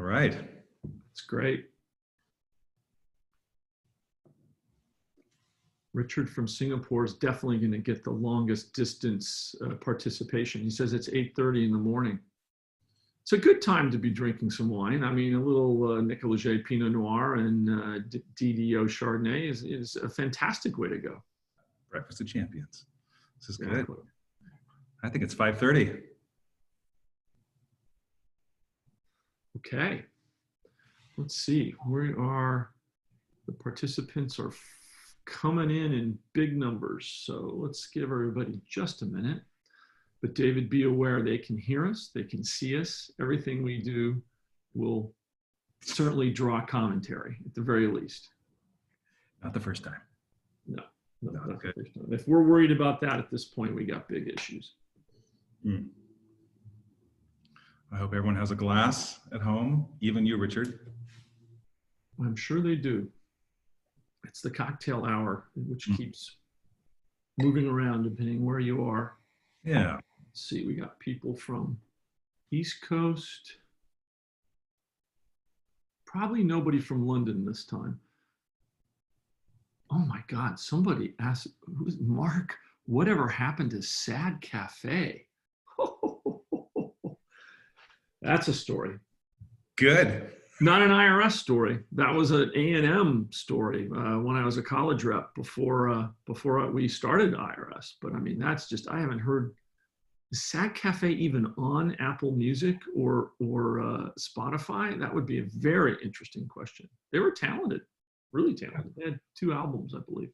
right. That's great. Richard from Singapore is definitely going to get the longest distance participation. He says it's 8:30 in the morning. It's a good time to be drinking some wine. I mean, a little Nicolas-Jay Pinot Noir and DDO Chardonnay is a fantastic way to go. Breakfast of champions. This is Exactly. good. I think it's 5:30. Okay. Let's see. The participants are coming in big numbers. So let's give everybody just a minute. But David, be aware they can hear us, they can see us. Everything we do will certainly draw commentary at the very least. Not the first time. No, not Okay. the first time. If we're worried about that at this point, we got big issues. Mm. I hope everyone has a glass at home, even you, Richard. I'm sure they do. It's the cocktail hour, which keeps moving around depending where you are. Yeah. Let's see, we got people from East Coast. Probably nobody from London this time. Oh my God, somebody asked, who's Mark? Whatever happened to Sad Cafe? That's a story. Good. Not an IRS story. That was an A&M story when I was a college rep before we started IRS. But I mean, that's just, I haven't heard, is Sad Cafe even on Apple Music or Spotify? That would be a very interesting question. They were talented, really talented. They had 2 albums, I believe.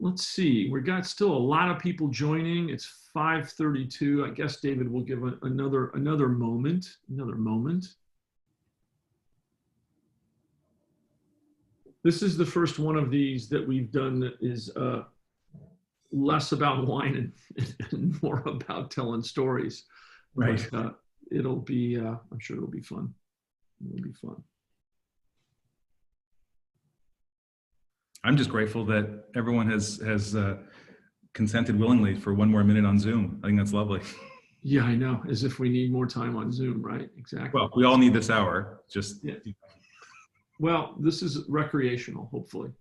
Let's see, we got still a lot of people joining. It's 5:32. I guess David will give another moment. This is the first one of these that we've done that is less about wine and more about telling stories. Right. But, it'll be, I'm sure it'll be fun. It'll be fun. I'm just grateful that everyone has consented willingly for 1 more minute on Zoom. I think that's lovely. Yeah, I know. As if we need more time on Zoom, right? Exactly. Well, we all need this hour. Just yeah. Well, this is recreational. Hopefully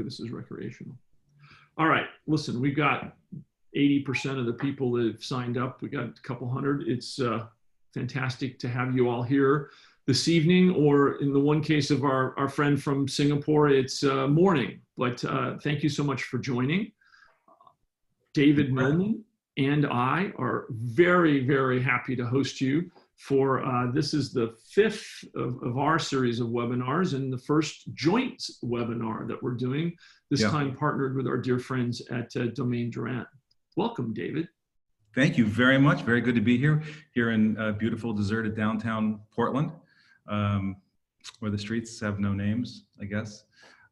this is recreational. All right. Listen, we've got 80% of the people that have signed up. We got a couple hundred. It's fantastic to have you all here this evening, or in the one case of our friend from Singapore, it's morning. But thank you so much for joining. David Millman and I are very, very happy to host you for, this is the 5th of our series of webinars and the first joint webinar that we're doing, this time partnered with our dear friends at Domaine Drouhin. Welcome, David. Thank you very much. Very good to be here in beautiful, deserted downtown Portland, where the streets have no names, I guess.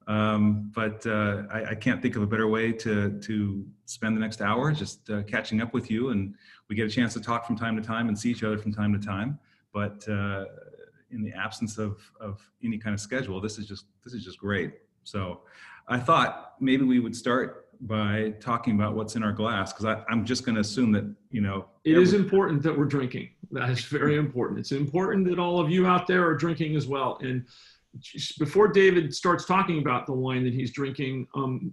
But I can't think of a better way to spend the next hour just catching up with you, and we get a chance to talk from time to time and see each other from time to time. But in the absence of any kind of schedule, this is just great. So I thought maybe we would start by talking about what's in our glass, because I'm just going to assume that, you know, it is important that we're drinking. That is very important. It's important that all of you out there are drinking as well. And before David starts talking about the wine that he's drinking,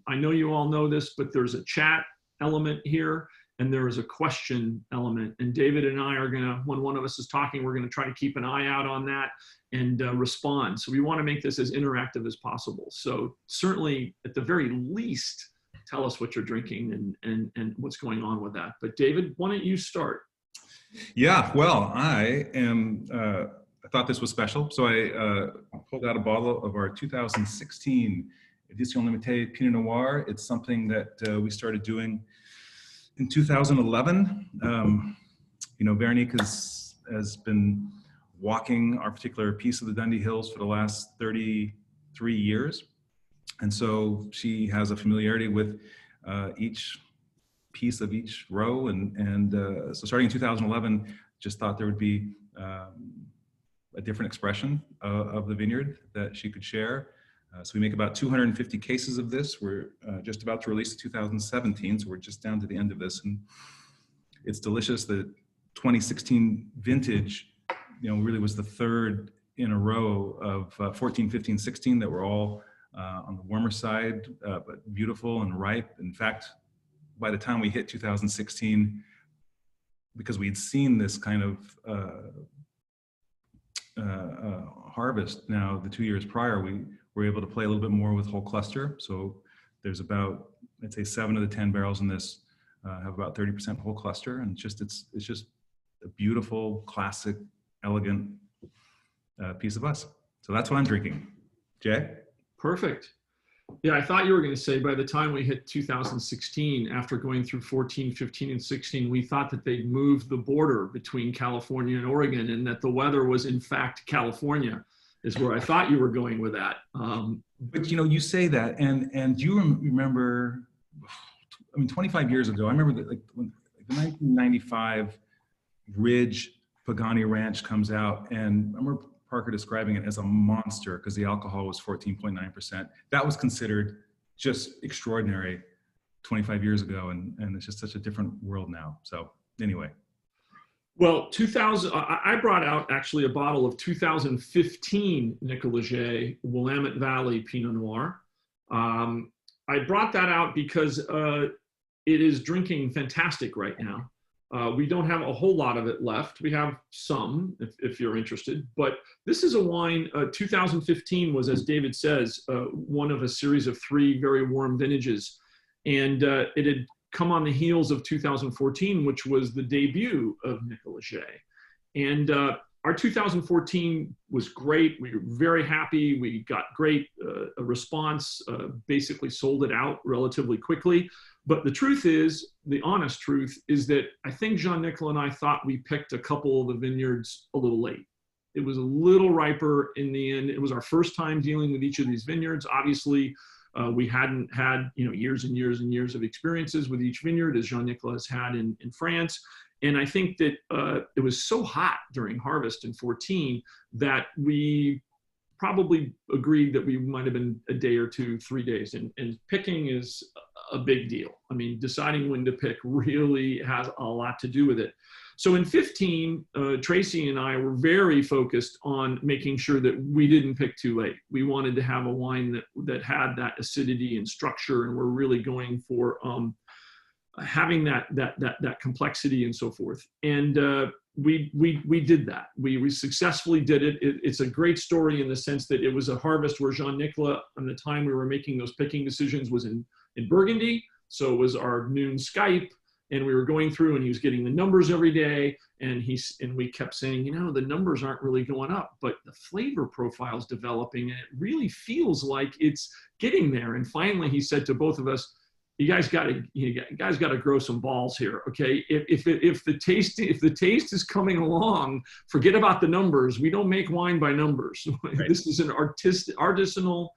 I know you all know this, but there's a chat element here and there is a question element. And David and I are gonna, when one of us is talking, we're gonna try to keep an eye out on that and respond. So we wanna make this as interactive as possible. So certainly at the very least, tell us what you're drinking and what's going on with that. But David, why don't you start? Yeah, well, I thought this was special, so I pulled out a bottle of our 2016 Edition Limitée Pinot Noir. It's something that we started doing in 2011. You know, Veronique has been walking our particular piece of the Dundee Hills for the last 33 years. And so she has a familiarity with each piece of each row. And so starting in 2011, just thought there would be a different expression of the vineyard that she could share. So we make about 250 cases of this. We're just about to release 2017, so we're just down to the end of this. And it's delicious. The 2016 vintage really was the third in a row of 14, 15, 16 that were all on the warmer side, but beautiful and ripe. In fact, by the time we hit 2016, because we'd seen this kind of harvest now the 2 years prior, we were able to play a little bit more with whole cluster. So there's about, I'd say 7 of the 10 barrels in this have about 30% whole cluster, and it's just a beautiful, classic, elegant piece of us. So that's what I'm drinking. Jay? Perfect. Yeah, I thought you were going to say by the time we hit 2016, after going through 14, 15, and 16, we thought that they'd moved the border between California and Oregon, and that the weather was in fact California, is where I thought you were going with that. But you say that, and do you remember, 25 years ago, I remember that when the 1995 Ridge Pagani Ranch comes out, and I remember Parker describing it as a monster because the alcohol was 14.9%. That was considered just extraordinary 25 years ago, and it's just such a different world now. So anyway. Well, I brought out actually a bottle of 2015 Nicolas-Jay Willamette Valley Pinot Noir. I brought that out because it is drinking fantastic right now. We don't have a whole lot of it left. We have some, if you're interested. But this is a wine, 2015 was, as David says, one of a series of 3 very warm vintages. And it had come on the heels of 2014, which was the debut of Nicolas-Jay. And our 2014 was great. We were very happy. We got great response, basically sold it out relatively quickly. But the truth is, the honest truth is that I think Jean-Nicolas and I thought we picked a couple of the vineyards a little late. It was a little riper in the end. It was our first time dealing with each of these vineyards. Obviously, we hadn't had years and years and years of experiences with each vineyard, as Jean-Nicolas had in France. And I think that it was so hot during harvest in 14 that we probably agreed that we might have been a day or 2, 3 days. And picking is a big deal. I mean, deciding when to pick really has a lot to do with it. So in 15, Tracy and I were very focused on making sure that we didn't pick too late. We wanted to have a wine that had that acidity and structure, and we're really going for having that complexity and so forth. And we did that. We successfully did it. It's a great story in the sense that it was a harvest where Jean-Nicolas, at the time we were making those picking decisions, was in Burgundy. So it was our noon Skype, and we were going through, and he was getting the numbers every day. And we kept saying, the numbers aren't really going up, but the flavor profile is developing, and it really feels like it's getting there. And finally, he said to both of us, you guys got to grow some balls here, okay? If the taste is coming along, forget about the numbers. We don't make wine by numbers. Right. This is an artisanal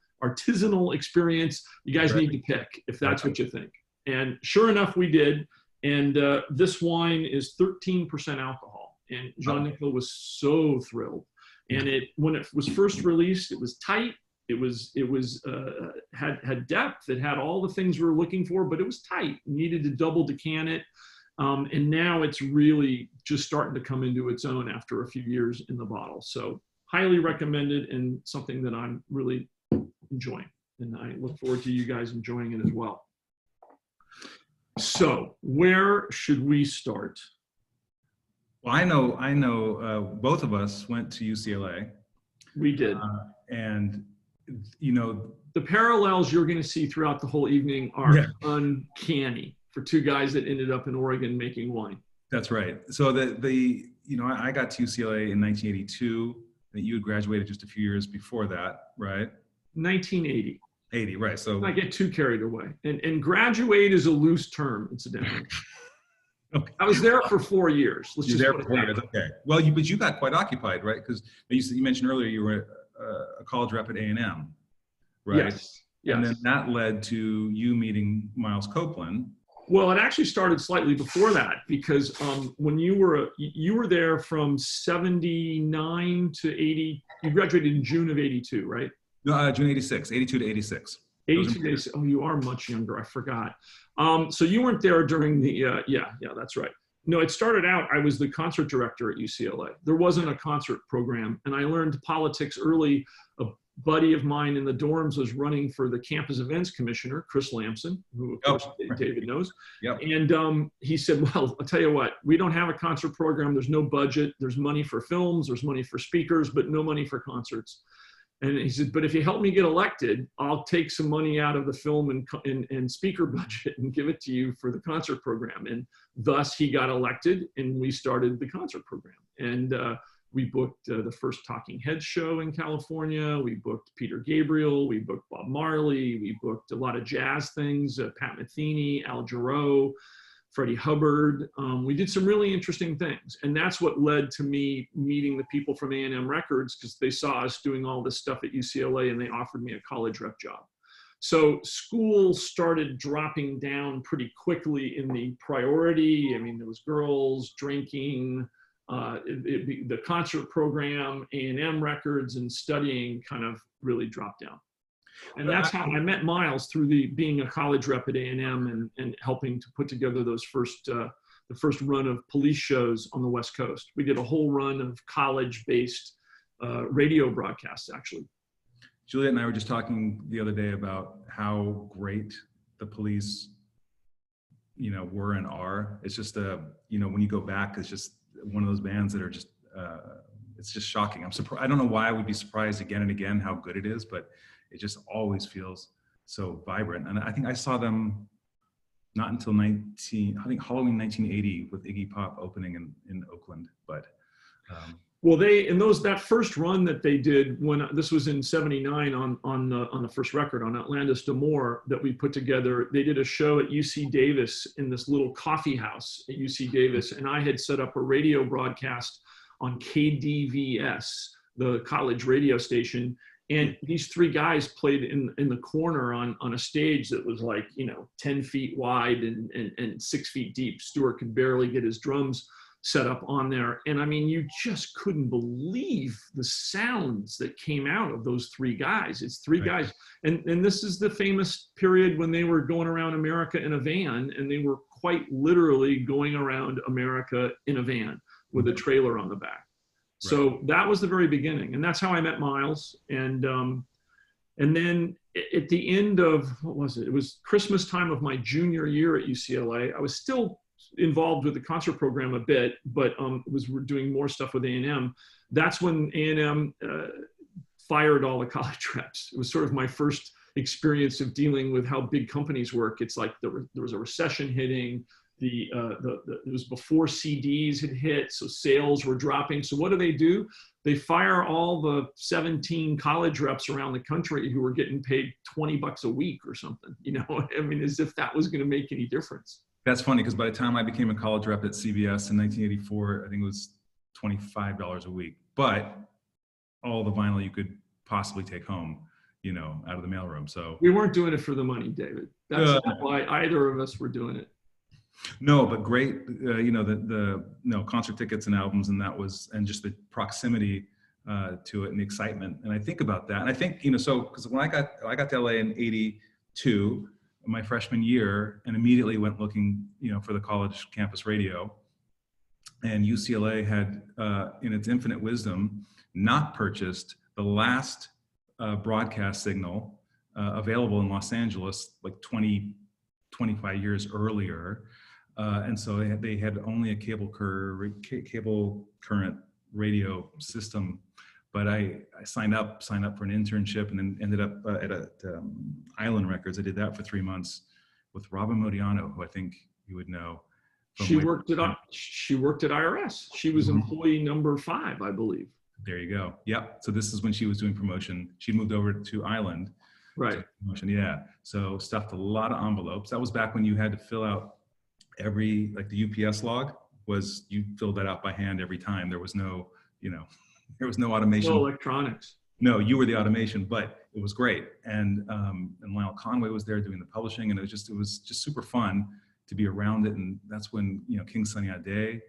experience. You guys need to pick if that's what you think. And sure enough, we did. And this wine is 13% alcohol, and Jean-Nicolas was so thrilled. And when it was first released, it was tight. It had depth. It had all the things we were looking for, but it was tight. Needed to double decant it, and now it's really just starting to come into its own after a few years in the bottle. So highly recommended, and something that I'm really enjoying, and I look forward to you guys enjoying it as well. So where should we start? Well, I know. Both of us went to UCLA. We did, and the parallels you're going to see throughout the whole evening are uncanny for 2 guys that ended up in Oregon making wine. That's right. So I got to UCLA in 1982. That you had graduated just a few years before that, right? 1980. 80, right. So I get too carried away. And graduate is a loose term, incidentally. Okay. I was there for 4 years. Let's just there for 4 years. Okay. Well, but you got quite occupied, right? Because you mentioned earlier you were a college rep at A&M, right? Yes. And then that led to you meeting Miles Copeland. Well, it actually started slightly before that, because when you were there from 79 to 80, you graduated in June of 82, right? No, June 86, 82 to 86. 82 to 86. Oh, you are much younger. I forgot. So you weren't there during the, yeah, that's right. No, it started out, I was the concert director at UCLA. There wasn't a concert program, and I learned politics early. A buddy of mine in the dorms was running for the campus events commissioner, Chris Lamson, who of course David knows. Yep. And he said, well, I'll tell you what, we don't have a concert program. There's no budget. There's money for films. There's money for speakers, but no money for concerts. And he said, but if you help me get elected, I'll take some money out of the film and speaker budget and give it to you for the concert program. And thus he got elected, and we started the concert program. And we booked the first Talking Heads show in California. We booked Peter Gabriel. We booked Bob Marley. We booked a lot of jazz things, Pat Metheny, Al Jarreau, Freddie Hubbard. We did some really interesting things. And that's what led to me meeting the people from IRS Records, because they saw us doing all this stuff at UCLA, and they offered me a college rep job. So school started dropping down pretty quickly in the priority. I mean, there was girls, drinking, the concert program, IRS Records, and studying kind of really dropped down. And that's how I met Miles, through being a college rep at A&M and helping to put together those the first run of police shows on the West Coast. We did a whole run of college-based radio broadcasts, actually. Juliet and I were just talking the other day about how great the police, were and are. It's just when you go back, it's just one of those bands that are just, it's just shocking. I'm surprised. I don't know why I would be surprised again and again how good it is, but it just always feels so vibrant. And I think I saw them not until Halloween 1980 with Iggy Pop opening in Oakland. But well, that first run that they did, when this was in '79 on the first record on Atlantis D'Amour that we put together, they did a show at UC Davis in this little coffee house at UC Davis, and I had set up a radio broadcast on KDVS, the college radio station. And these three guys played in the corner on a stage that was like, 10 feet wide and 6 feet deep. Stuart could barely get his drums set up on there. And I mean, you just couldn't believe the sounds that came out of those three guys. It's three guys. And this is the famous period when they were going around America in a van, and they were quite literally going around America in a van with a trailer on the back. So that was the very beginning, and that's how I met Miles. And then at the end of, what was it? It was Christmas time of my junior year at UCLA. I was still involved with the concert program a bit, but was doing more stuff with A&M. That's when A&M fired all the college reps. It was sort of my first experience of dealing with how big companies work. It's like there was a recession hitting. It was before CDs had hit, so sales were dropping. So what do? They fire all the 17 college reps around the country who were getting paid $20 a week or something. I mean, as if that was going to make any difference. That's funny, because by the time I became a college rep at CBS in 1984, I think it was $25 a week. But all the vinyl you could possibly take home, out of the mailroom. So we weren't doing it for the money, David. That's not why either of us were doing it. No, but great, the concert tickets and albums, and just the proximity to it and the excitement. And I think about that, and I think, because when I got to LA in '82, my freshman year, and immediately went looking, for the college campus radio, and UCLA had, in its infinite wisdom, not purchased the last broadcast signal available in Los Angeles, like 25 years earlier. And so they had only a cable current radio system. But I signed up for an internship, and then ended up at Island Records. I did that for 3 months with Robin Modiano, who I think you would know. She worked at IRS. She was employee number 5, I believe. There you go. Yep. So this is when she was doing promotion. She moved over to Island. Right. Promotion, yeah. So stuffed a lot of envelopes. That was back when you had to fill out the UPS log was, you filled that out by hand every time. There was no, there was no automation. No electronics. No, you were the automation, but it was great. And Lionel Conway was there doing the publishing, and it was just super fun to be around it. And that's when, King Sunny Ade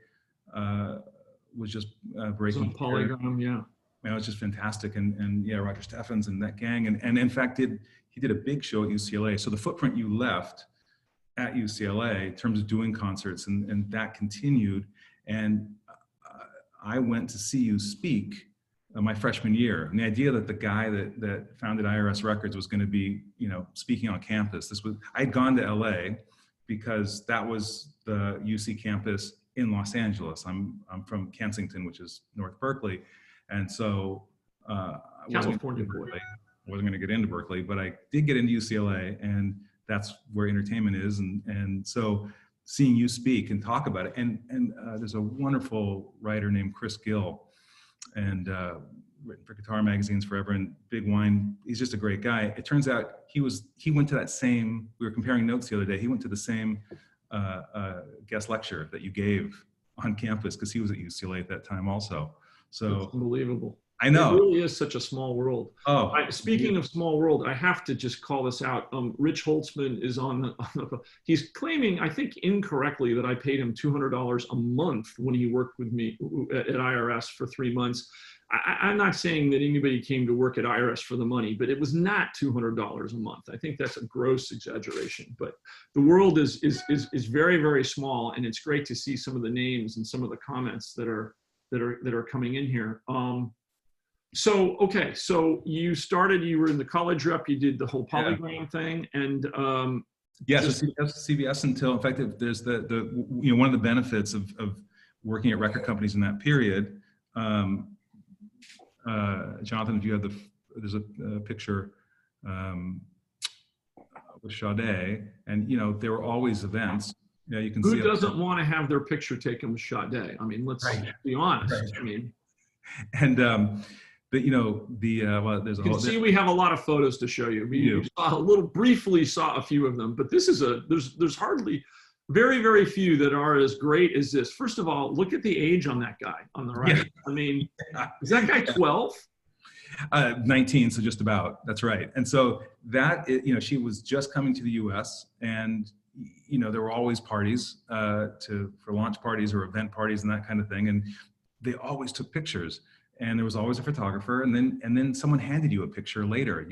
was just breaking. On Polygon, yeah. It was just fantastic. And yeah, Roger Steffens and that gang. And in fact, he did a big show at UCLA. So the footprint you left at UCLA in terms of doing concerts, and that continued. And I went to see you speak my freshman year. And the idea that the guy that founded IRS Records was going to be, speaking on campus. I'd gone to LA because that was the UC campus in Los Angeles. I'm from Kensington, which is North Berkeley. And so I wasn't going to get into Berkeley, but I did get into UCLA, and that's where entertainment is. And so seeing you speak and talk about it, and there's a wonderful writer named Chris Gill, and written for guitar magazines forever, and Big Wine. He's just a great guy. It turns out he went to that same, we were comparing notes the other day, he went to the same guest lecture that you gave on campus, because he was at UCLA at that time also. So it's unbelievable. I know. It really is such a small world. Oh, speaking of small world, I have to just call this out. Rich Holtzman is on the he's claiming, I think incorrectly, that I paid him $200 a month when he worked with me at IRS for 3 months. I'm not saying that anybody came to work at IRS for the money, but it was not $200 a month. I think that's a gross exaggeration. But the world is very, very small, and it's great to see some of the names and some of the comments that are coming in here. So, okay, so you were in the college rep, you did the whole polygram thing, and yes, so CBS until, in fact, there's one of the benefits of working at record companies in that period. Jonathan, if you have there's a picture with Sade, and there were always events. You can see. Who doesn't want to have their picture taken with Sade? I mean, let's be honest. Right. I mean, and there's a whole. See, we have a lot of photos to show you. We briefly saw a few of them, but this is there's hardly very, very few that are as great as this. First of all, look at the age on that guy on the right. Yeah. I mean, is that guy 12? 19, so just about. That's right. And so that, she was just coming to the U.S., and there were always parties for launch parties or event parties and that kind of thing, and they always took pictures. And there was always a photographer, and then someone handed you a picture later.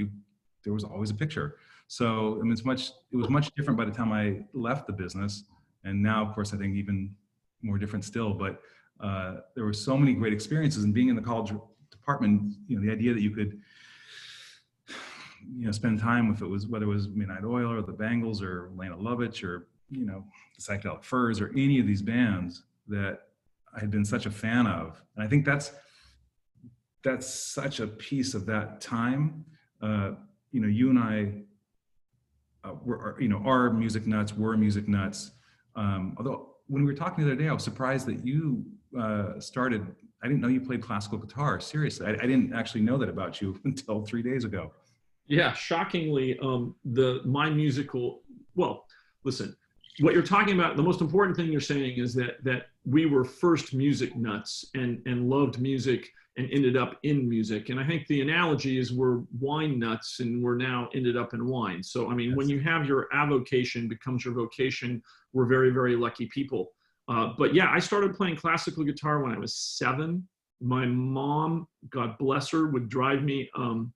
There was always a picture. So I mean, it was much different by the time I left the business, and now, of course, I think even more different still. But there were so many great experiences, and being in the college department, the idea that you could, spend time with whether it was Midnight Oil or the Bangles or Lena Lovitch or the Psychedelic Furs or any of these bands that I had been such a fan of, and I think that's such a piece of that time. You and I. Are music nuts, were music nuts. Although when we were talking the other day, I was surprised that you started, I didn't know you played classical guitar. Seriously, I didn't actually know that about you until 3 days ago. Yeah, shockingly, listen, what you're talking about, the most important thing you're saying is that we were first music nuts and loved music and ended up in music. And I think the analogy is we're wine nuts and we're now ended up in wine. So, I mean, yes. When you have your avocation becomes your vocation, we're very, very lucky people. But yeah, I started playing classical guitar when I was 7. My mom, God bless her, would drive me, and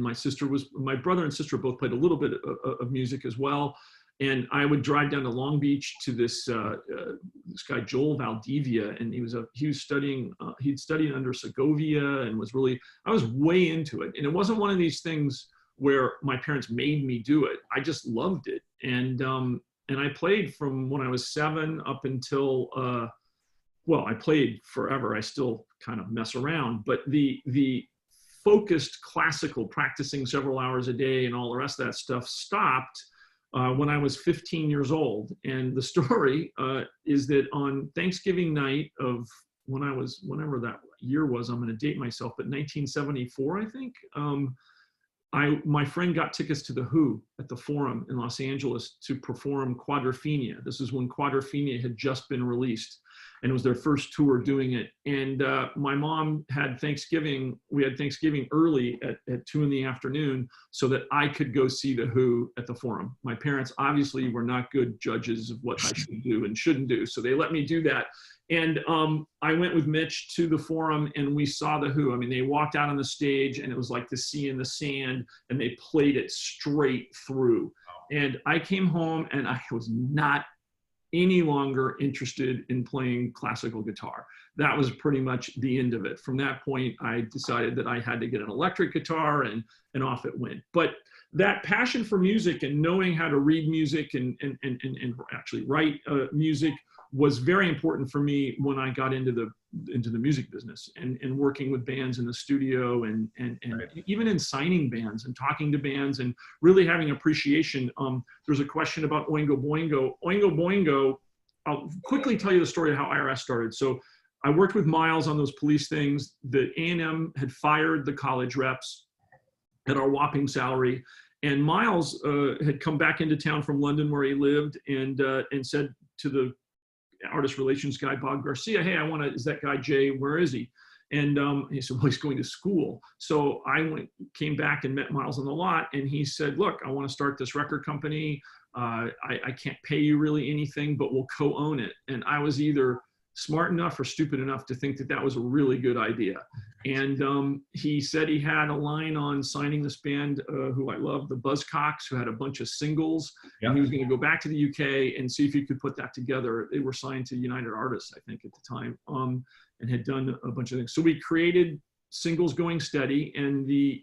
my brother and sister both played a little bit of music as well. And I would drive down to Long Beach to this guy Joel Valdivia, and he'd studied under Segovia, and I was way into it. And it wasn't one of these things where my parents made me do it. I just loved it, and I played from when I was 7 up until I played forever. I still kind of mess around, but the focused classical, practicing several hours a day and all the rest of that stuff stopped when I was 15 years old. And the story is that on Thanksgiving night of whenever that year was, I'm going to date myself, but 1974, I think, my friend got tickets to The Who at the Forum in Los Angeles to perform Quadrophenia. This is when Quadrophenia had just been released, and it was their first tour doing it. And my mom had Thanksgiving. We had Thanksgiving early at 2 in the afternoon so that I could go see The Who at the Forum. My parents obviously were not good judges of what I should do and shouldn't do, so they let me do that. And I went with Mitch to the Forum, and we saw The Who. I mean, they walked out on the stage, and it was like the sea in the sand, and they played it straight through. And I came home and I was not any longer interested in playing classical guitar. That was pretty much the end of it. From that point, I decided that I had to get an electric guitar, and off it went. But that passion for music and knowing how to read music and actually write music was very important for me when I got into the music business and working with bands in the studio and right. Even in signing bands and talking to bands and really having appreciation. There's a question about Oingo Boingo. Oingo Boingo, I'll quickly tell you the story of how IRS started. So I worked with Miles on those police things. The A&M had fired the college reps at our whopping salary. And Miles had come back into town from London where he lived and said to the artist relations guy, Bob Garcia, hey, is that guy Jay, where is he? And he said, well, he's going to school. So I came back and met Miles on the lot, and he said, look, I want to start this record company. I can't pay you really anything, but we'll co-own it. And I was either smart enough or stupid enough to think that that was a really good idea. And he said he had a line on signing this band who I love, the Buzzcocks, who had a bunch of singles. Yep. And he was going to go back to the UK and see if he could put that together. They were signed to United Artists, I think, at the time, and had done a bunch of things. So we created Singles Going Steady, and the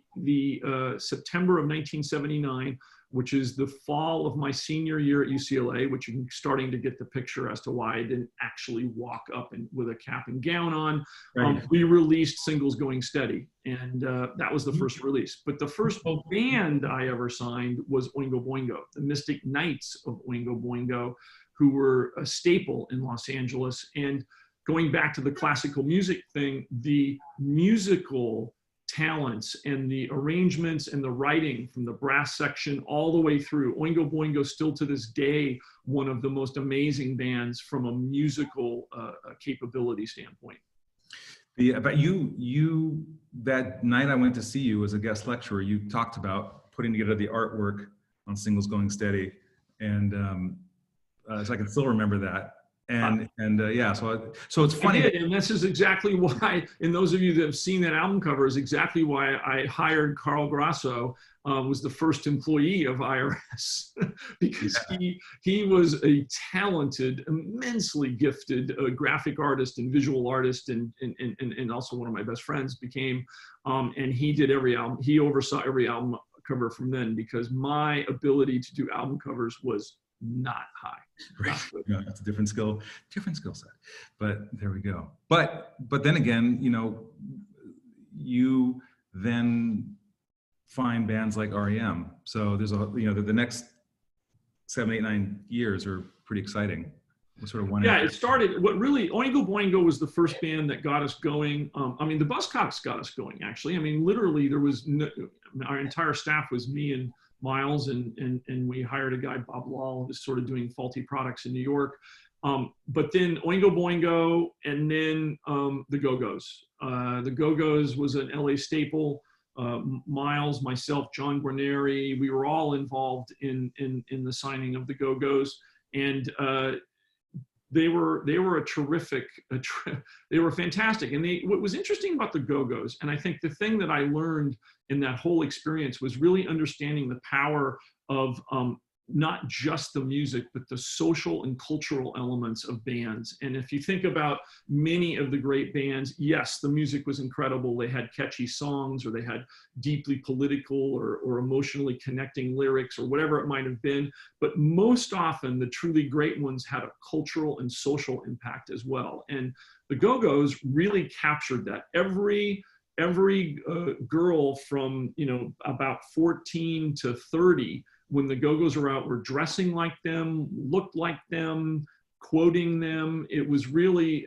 September of 1979, which is the fall of my senior year at UCLA, which you're starting to get the picture as to why I didn't actually walk up with a cap and gown on. Right. We released Singles Going Steady, and that was the first release. But the first band I ever signed was Oingo Boingo, the Mystic Knights of Oingo Boingo, who were a staple in Los Angeles. And going back to the classical music thing, the musical talents and the arrangements and the writing from the brass section all the way through. Oingo Boingo still to this day, one of the most amazing bands from a musical capability standpoint. But you, that night I went to see you as a guest lecturer, you talked about putting together the artwork on Singles Going Steady. And so I can still remember that. And yeah, so it's funny. I did, and this is exactly why, and those of you that have seen that album cover, is exactly why I hired Carl Grasso, was the first employee of IRS, because he was a talented, immensely gifted graphic artist and visual artist, and also one of my best friends became, and he did every album. He oversaw every album cover from then, because my ability to do album covers was not high. Right. Yeah, that's a different skill set. But there we go. But then again, you then find bands like REM. So there's the next 7, 8, 9 years are pretty exciting. It started, Oingo Boingo was the first band that got us going. The Buzzcocks got us going, actually. Literally there was our entire staff was me and Miles, and we hired a guy, Bob Lall, who was sort of doing Faulty Products in New York. But then Oingo Boingo, and then the Go-Go's. The Go-Go's was an LA staple. Miles, myself, John Guarneri, we were all involved in the signing of the Go-Go's. And they were a terrific, they were fantastic. And what was interesting about the Go-Go's, and I think the thing that I learned in that whole experience was really understanding the power of not just the music, but the social and cultural elements of bands. And if you think about many of the great bands, yes, the music was incredible. They had catchy songs, or they had deeply political or emotionally connecting lyrics, or whatever it might have been. But most often, the truly great ones had a cultural and social impact as well. And the Go-Go's really captured that. Every girl from about 14 to 30, when the Go-Go's were out, were dressing like them, looked like them, quoting them. It was really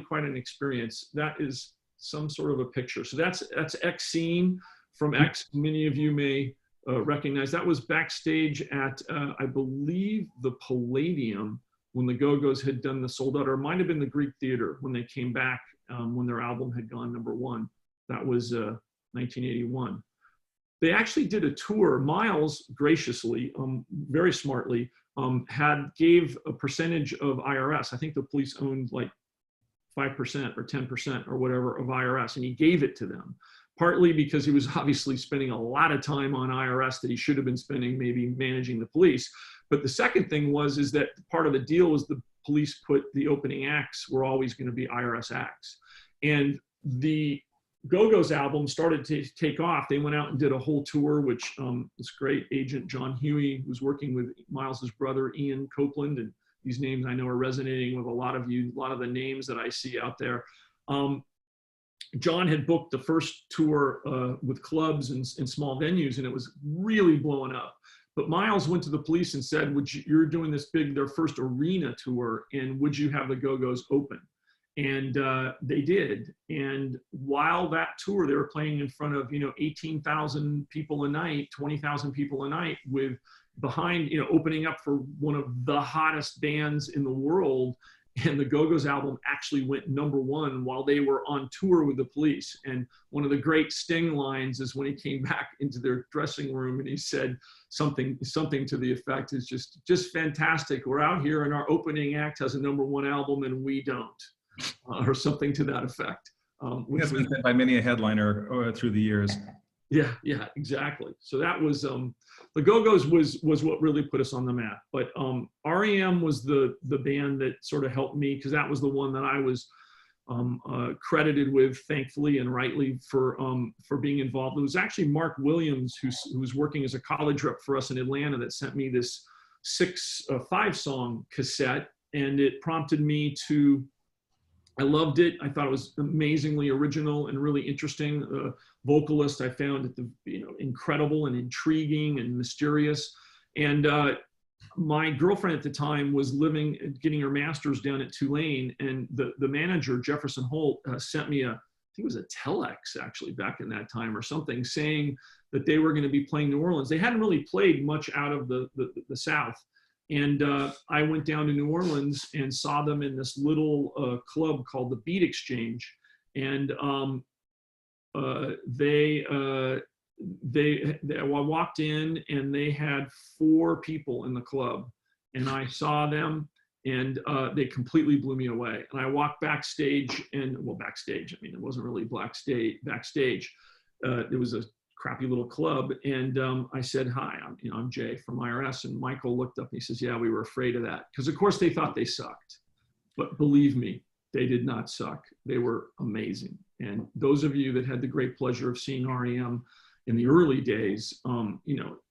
quite an experience. That is some sort of a picture. So that's X Scene from X. Many of you may recognize. That was backstage at, I believe, the Palladium, when the Go-Go's had done the Sold Out, or it might have been the Greek Theater when they came back, when their album had gone #1. That was 1981. They actually did a tour. Miles graciously, very smartly, gave a percentage of IRS. I think the police owned like 5% or 10% or whatever of IRS, and he gave it to them. partly because he was obviously spending a lot of time on IRS that he should have been spending maybe managing the police. But the second thing is that part of the deal was the police put the opening acts were always going to be IRS acts. And the Go-Go's album started to take off. They went out and did a whole tour, which this great agent, John Huey, who's working with Miles's brother, Ian Copeland, and these names I know are resonating with a lot of you, a lot of the names that I see out there. John had booked the first tour with clubs and small venues, and it was really blowing up. But Miles went to the police and said, you're doing this big, their first arena tour, and would you have the Go-Go's open? And they did. And while that tour, they were playing in front of, 18,000 people a night, 20,000 people a night, with behind, opening up for one of the hottest bands in the world. And the Go-Go's album actually went #1 while they were on tour with the police. And one of the great Sting lines is when he came back into their dressing room and he said something to the effect, is just fantastic. We're out here and our opening act has a #1 album and we don't, or something to that effect. It's been said by many a headliner through the years. Yeah, exactly. So that was, the Go-Go's was what really put us on the map. But REM was the band that sort of helped me, because that was the one that I was credited with, thankfully and rightly, for being involved. It was actually Mark Williams, who was working as a college rep for us in Atlanta, that sent me this 5-song cassette, and it prompted me to, I loved it. I thought it was amazingly original and really interesting. The vocalist, I found it, incredible and intriguing and mysterious. And my girlfriend at the time was getting her master's down at Tulane, and the manager, Jefferson Holt, sent me I think it was a telex actually back in that time or something, saying that they were going to be playing New Orleans. They hadn't really played much out of the South. And I went down to New Orleans and saw them in this little club called the Beat Exchange. And I walked in and they had 4 people in the club, and I saw them, and they completely blew me away. And I walked backstage, backstage, I mean, it wasn't really backstage. It was a crappy little club, and I said, "Hi, I'm Jay from IRS." And Michael looked up and he says, "Yeah, we were afraid of that," because of course they thought they sucked, but believe me, they did not suck. They were amazing. And those of you that had the great pleasure of seeing REM in the early days,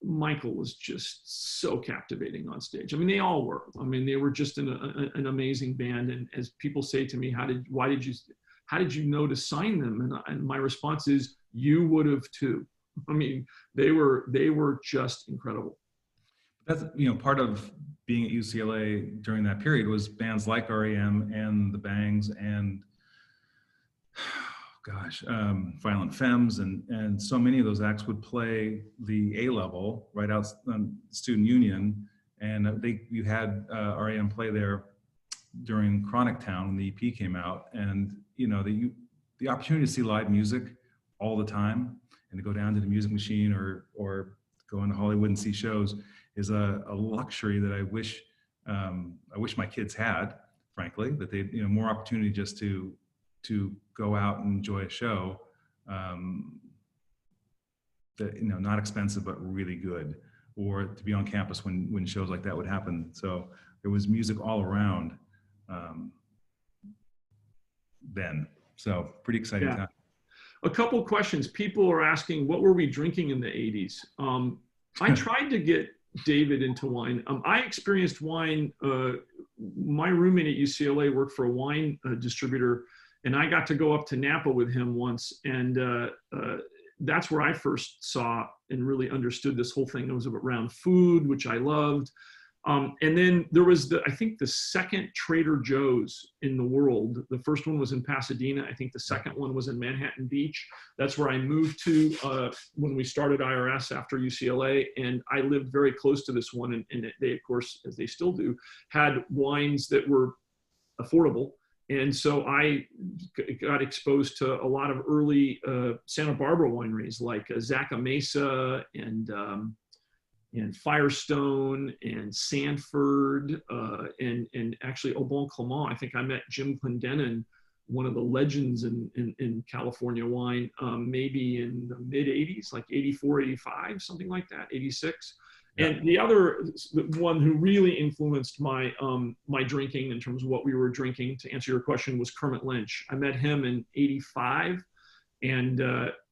Michael was just so captivating on stage. I mean, they all were. I mean, they were just an amazing band. And as people say to me, how did you know to sign them? And my response is, you would have too. I mean, they were just incredible. That's, part of being at UCLA during that period was bands like REM and the Bangs and, Violent Femmes, and so many of those acts would play the A level right out on Student Union, and you had REM play there during Chronic Town when the EP came out, and the opportunity to see live music all the time and to go down to the Music Machine or go into Hollywood and see shows is a luxury that I wish my kids had, frankly, that they more opportunity just to go out and enjoy a show that not expensive but really good, or to be on campus when shows like that would happen. So there was music all around then. So pretty exciting time. A couple of questions. People are asking, what were we drinking in the 80s? I tried to get David into wine. I experienced wine. My roommate at UCLA worked for a wine distributor, and I got to go up to Napa with him once. And that's where I first saw and really understood this whole thing. It was around food, which I loved. And then there was I think the second Trader Joe's in the world. The first one was in Pasadena. I think the second one was in Manhattan Beach. That's where I moved to when we started IRS after UCLA. And I lived very close to this one. And they, of course, as they still do, had wines that were affordable. And so I got exposed to a lot of early Santa Barbara wineries like Zaca Mesa and Firestone and Sanford and actually Au Bon Clement. I think I met Jim Clendenin one of the legends in California wine, maybe in the mid 80s, like 84, 85, something like that, 86. Yeah. And the one who really influenced my my drinking in terms of what we were drinking, to answer your question, was Kermit Lynch. I met him in 85, and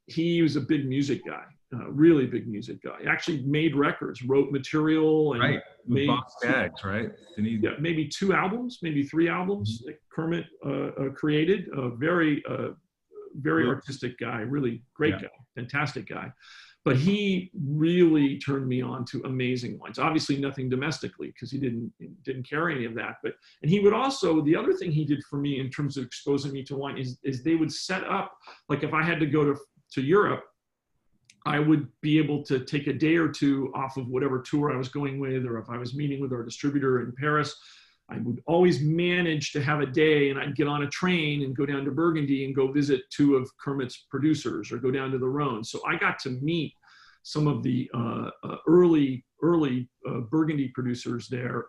he was a big music guy, really big music guy. He actually made records, wrote material, and Right. With made Box Skaggs, right? Didn't he? yeah, maybe 2 albums, maybe 3 albums that Kermit created. A very artistic guy, really great guy, fantastic guy. But he really turned me on to amazing wines. Obviously nothing domestically, because he didn't carry any of that. And he would also, the other thing he did for me in terms of exposing me to wine is they would set up, like if I had to go to Europe, I would be able to take a day or two off of whatever tour I was going with, or if I was meeting with our distributor in Paris, I would always manage to have a day, and I'd get on a train and go down to Burgundy and go visit 2 of Kermit's producers, or go down to the Rhone. So I got to meet some of the early Burgundy producers there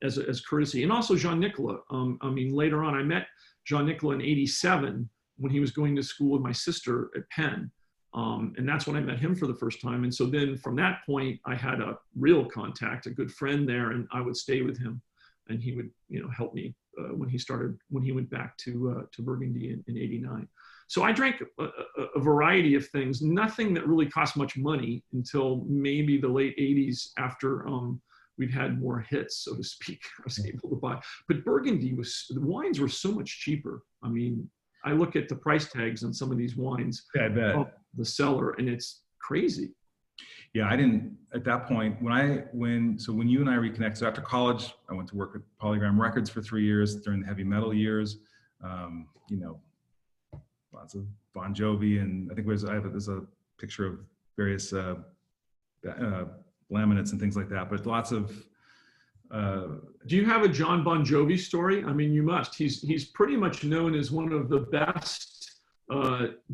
as courtesy, and also Jean-Nicolas. I mean, later on, I met Jean-Nicolas in '87 when he was going to school with my sister at Penn. And that's when I met him for the first time. And so then from that point, I had a real contact, a good friend there, and I would stay with him, and he would, help me when he went back to Burgundy in '89. So I drank a variety of things, nothing that really cost much money until maybe the late '80s, after we'd had more hits, so to speak. I was able to buy, but Burgundy the wines were so much cheaper. I mean, I look at the price tags on some of these wines, Yeah, I bet. The cellar, and it's crazy. Yeah, I didn't at that point when you and I reconnected. So after college, I went to work at Polygram Records for 3 years during the heavy metal years. Lots of Bon Jovi, and I think there's a picture of various laminates and things like that. But lots of. Do you have a John Bon Jovi story? I mean, you must. He's pretty much known as one of the best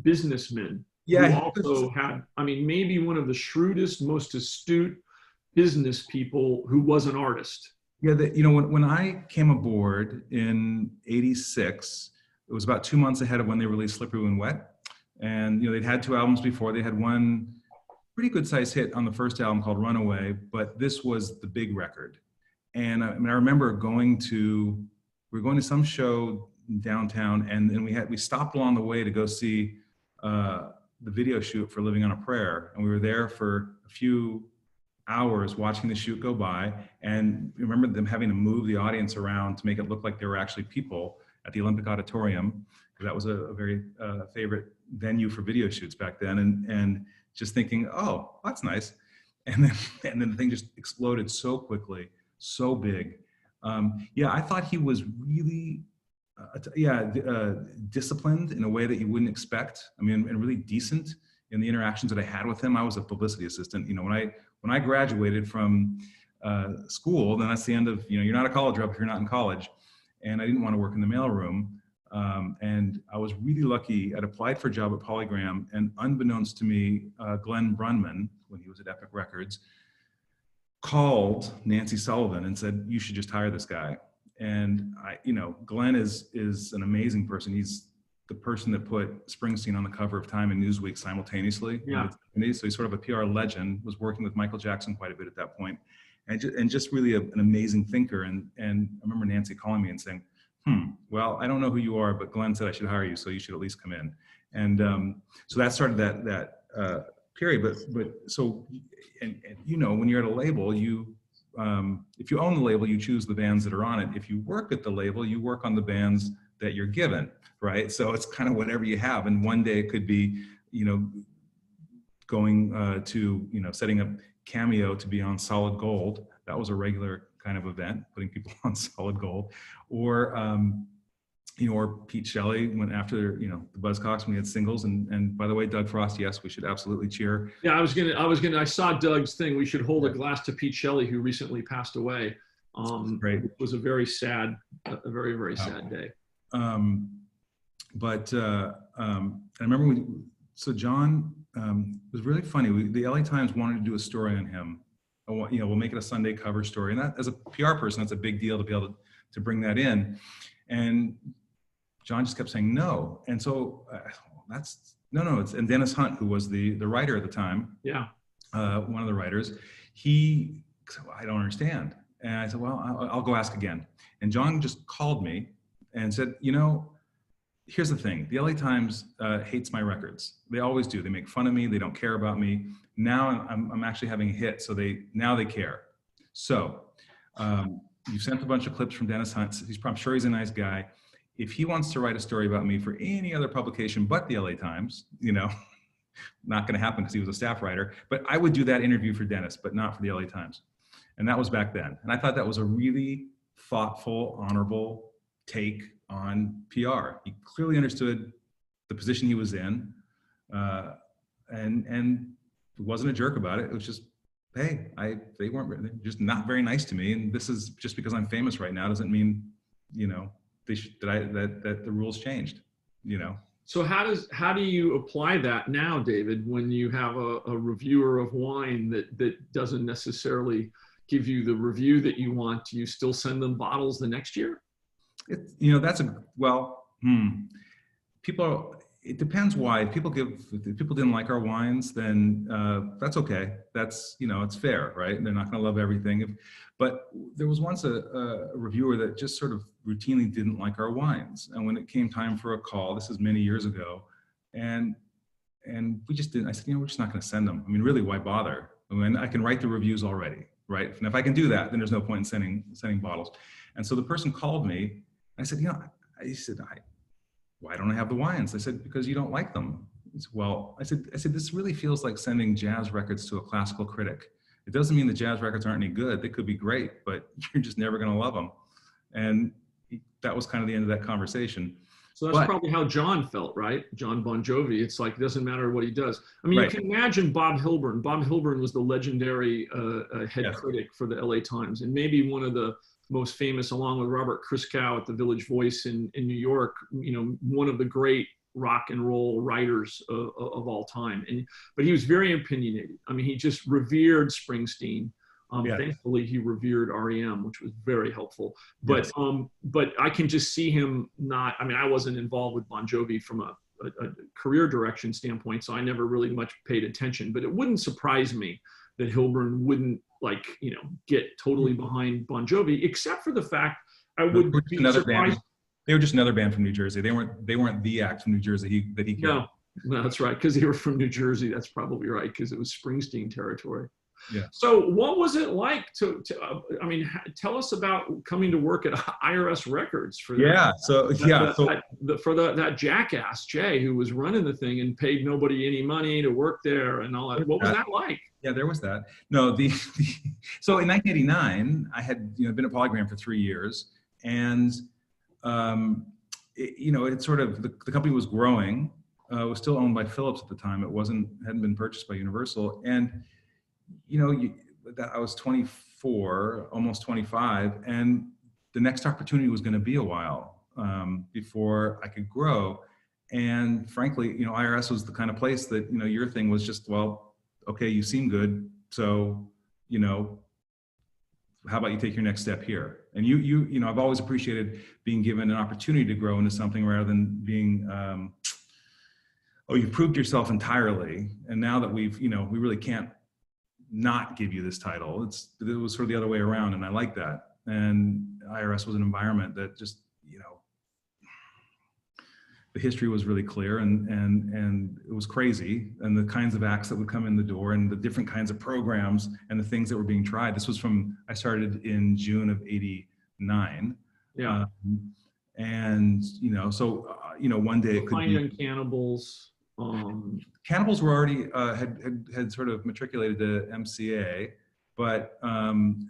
businessmen. Yeah. Who also had, I mean, maybe one of the shrewdest, most astute business people who was an artist. Yeah, when I came aboard in '86, it was about 2 months ahead of when they released Slippery When Wet, and they'd had 2 albums before. They had one pretty good sized hit on the first album called Runaway, but this was the big record. And I remember we were going to some show downtown, and then we stopped along the way to go see the video shoot for Living on a Prayer. And we were there for a few hours watching the shoot go by. And I remember them having to move the audience around to make it look like there were actually people at the Olympic Auditorium, because that was a very favorite venue for video shoots back then. And just thinking, oh, that's nice. And then the thing just exploded so quickly. So big. I thought he was really, disciplined in a way that you wouldn't expect. I mean, and really decent in the interactions that I had with him. I was a publicity assistant. When I graduated from school, then that's the end of, you're not a college rep if you're not in college. And I didn't want to work in the mailroom. And I was really lucky. I'd applied for a job at Polygram, and unbeknownst to me, Glenn Brunman, when he was at Epic Records, called Nancy Sullivan and said, you should just hire this guy. And Glenn is an amazing person. He's the person that put Springsteen on the cover of Time and Newsweek simultaneously. Yeah. So he's sort of a PR legend, was working with Michael Jackson quite a bit at that point, and just really an amazing thinker. And I remember Nancy calling me and saying, well, I don't know who you are, but Glenn said I should hire you, so you should at least come in. And so that started that period. But so, and when you're at a label, if you own the label, you choose the bands that are on it. If you work at the label, you work on the bands that you're given, right? So it's kind of whatever you have. And one day it could be, going to, setting up Cameo to be on Solid Gold. That was a regular kind of event, putting people on Solid Gold. Or, or Pete Shelley went after, the Buzzcocks when we had singles. And by the way, Doug Frost, yes, we should absolutely cheer. Yeah, I saw Doug's thing. We should hold a glass to Pete Shelley, who recently passed away. It was a very sad, a very, very sad day. But I remember so John was really funny. The LA Times wanted to do a story on him. We'll make it a Sunday cover story. And that, as a PR person, that's a big deal to be able to bring that in. And John just kept saying no. And so that's, no, it's, and Dennis Hunt, who was the writer at the time, Yeah. one of the writers, said, well, I don't understand. And I said, well, I'll go ask again. And John just called me and said, you know, here's the thing. The LA Times hates my records. They always do. They make fun of me. They don't care about me. Now I'm actually having a hit. So now they care. So you sent a bunch of clips from Dennis Hunt. I'm sure he's a nice guy. If he wants to write a story about me for any other publication but the LA Times, you know, not going to happen because he was a staff writer, but I would do that interview for Dennis, but not for the LA Times. And that was back then. And I thought that was a really thoughtful, honorable take on PR. He clearly understood the position he was in, and wasn't a jerk about it. It was just, hey, they weren't just not very nice to me, and this is just because I'm famous right now doesn't mean, you know, that the rules changed, you know. So how do you apply that now, David, when you have a reviewer of wine that doesn't necessarily give you the review that you want? Do you still send them bottles the next year? You know, it depends why. If people didn't like our wines, then that's okay. That's, you know, it's fair, right? They're not going to love everything. But there was once a reviewer that just sort of routinely didn't like our wines. And when it came time for a call, this is many years ago, and we just didn't. I said, you know, we're just not going to send them. I mean, really, why bother? I mean, I can write the reviews already, right? And if I can do that, then there's no point in sending bottles. And so the person called me. I said, you know, why don't I have the wines? I said, because you don't like them. He said, well, I said, this really feels like sending jazz records to a classical critic. It doesn't mean the jazz records aren't any good. They could be great, but you're just never going to love them. And that was kind of the end of that conversation. So that's probably how John felt, right? John Bon Jovi. It's like, it doesn't matter what he does. I mean, right. You can imagine Bob Hilburn. Bob Hilburn was the legendary head critic for the LA Times, and maybe one of the most famous, along with Robert Christgau at the Village Voice in New York, you know, one of the great rock and roll writers of all time. But he was very opinionated. I mean, he just revered Springsteen. Thankfully, he revered REM, which was very helpful. But yes. But I can just see him not. I mean, I wasn't involved with Bon Jovi from a career direction standpoint, so I never really much paid attention. But it wouldn't surprise me that Hilburn wouldn't, like, you know, get totally behind Bon Jovi, except for the fact I would be surprised. They were just another band from New Jersey. They weren't the act from New Jersey that he killed. No, that's right, because they were from New Jersey. That's probably right, because it was Springsteen territory. Yeah. So what was it like I mean, tell us about coming to work at IRS Records for that jackass Jay, who was running the thing and paid nobody any money to work there and all that. What was that like? Yeah, there was that. No, so in 1989, I had been at Polygram for 3 years, and it sort of the company was growing. It was still owned by Philips at the time. It hadn't been purchased by Universal, and I was 24, almost 25, and the next opportunity was going to be a while before I could grow. And frankly, IRS was the kind of place that, your thing was just, well, okay, you seem good, so, how about you take your next step here? And I've always appreciated being given an opportunity to grow into something rather than being, you've proved yourself entirely, and now that we really can't not give you this title. It was sort of the other way around, and I like that. And IRS was an environment that just, the history was really clear, and it was crazy, and the kinds of acts that would come in the door, and the different kinds of programs, and the things that were being tried. This was I started in June of '89. Yeah. So one day it could be Young Cannibals. Cannibals were already had sort of matriculated to MCA, but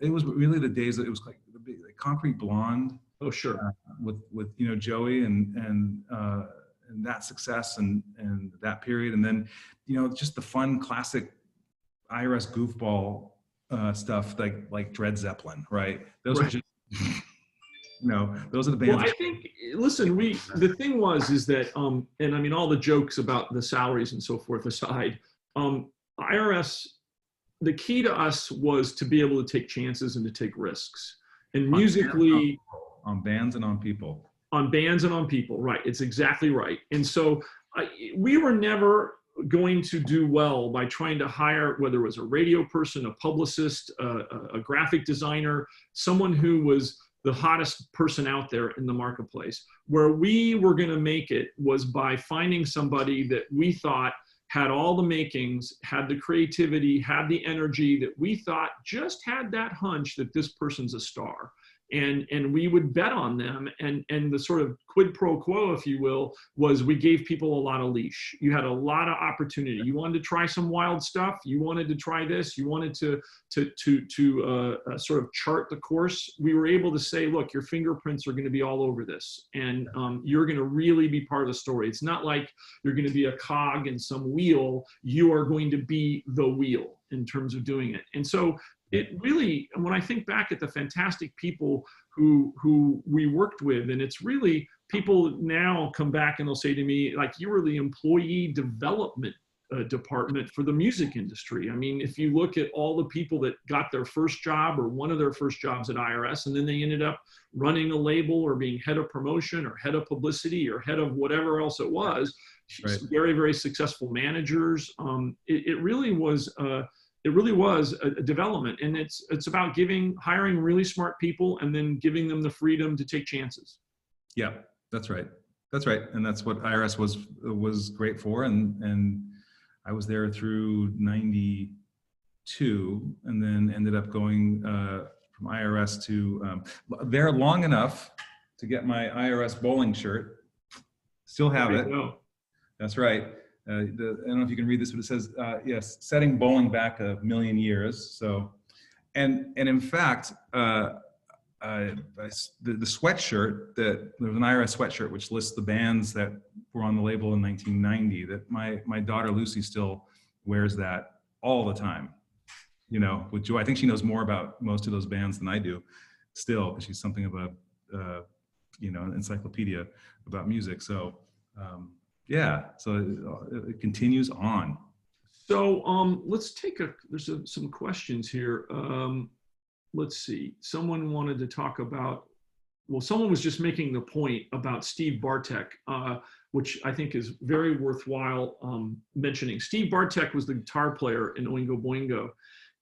it was really the days that it was like Concrete Blonde. Oh, sure. With Joey and that success and that period, and then just the fun classic IRS goofball stuff like Dred Zeppelin, right? Those are just those are the bands. Well, I think, listen, the thing is that, and I mean, all the jokes about the salaries and so forth aside, IRS, the key to us was to be able to take chances and to take risks. And musically, on bands and on people. On bands and on people, right? It's exactly right. And so we were never going to do well by trying to hire, whether it was a radio person, a publicist, a graphic designer, someone who was the hottest person out there in the marketplace. Where we were going to make it was by finding somebody that we thought had all the makings, had the creativity, had the energy, that we thought just had that hunch that this person's a star. And we would bet on them, and the sort of quid pro quo, if you will, was we gave people a lot of leash. You had a lot of opportunity. You wanted to try some wild stuff. You wanted to try this. You wanted to sort of chart the course. We were able to say, look, your fingerprints are going to be all over this, and you're going to really be part of the story. It's not like you're going to be a cog in some wheel. You are going to be the wheel in terms of doing it. And so it really, when I think back at the fantastic people who we worked with, and it's really, people now come back and they'll say to me, like, you were the employee development department for the music industry. I mean, if you look at all the people that got their first job or one of their first jobs at IRS, and then they ended up running a label or being head of promotion or head of publicity or head of whatever else it was, right. Very, very successful managers. It really was a development, and it's about hiring really smart people and then giving them the freedom to take chances. Yeah, that's right. That's right. And that's what IRS was great for. And I was there through 92 and then ended up going from IRS to there long enough to get my IRS bowling shirt. Still have it. That's right. I don't know if you can read this, but it says, yes, setting bowling back a million years. So, and in fact, the sweatshirt, there was an IRS sweatshirt which lists the bands that were on the label in 1990, that my daughter Lucy still wears that all the time, you know, with joy. I think she knows more about most of those bands than I do still, because she's something of a, an encyclopedia about music. So, yeah, so it continues on. So let's take there's some questions here. Let's see. Someone wanted to talk about, someone was just making the point about Steve Bartek, which I think is very worthwhile mentioning. Steve Bartek was the guitar player in Oingo Boingo,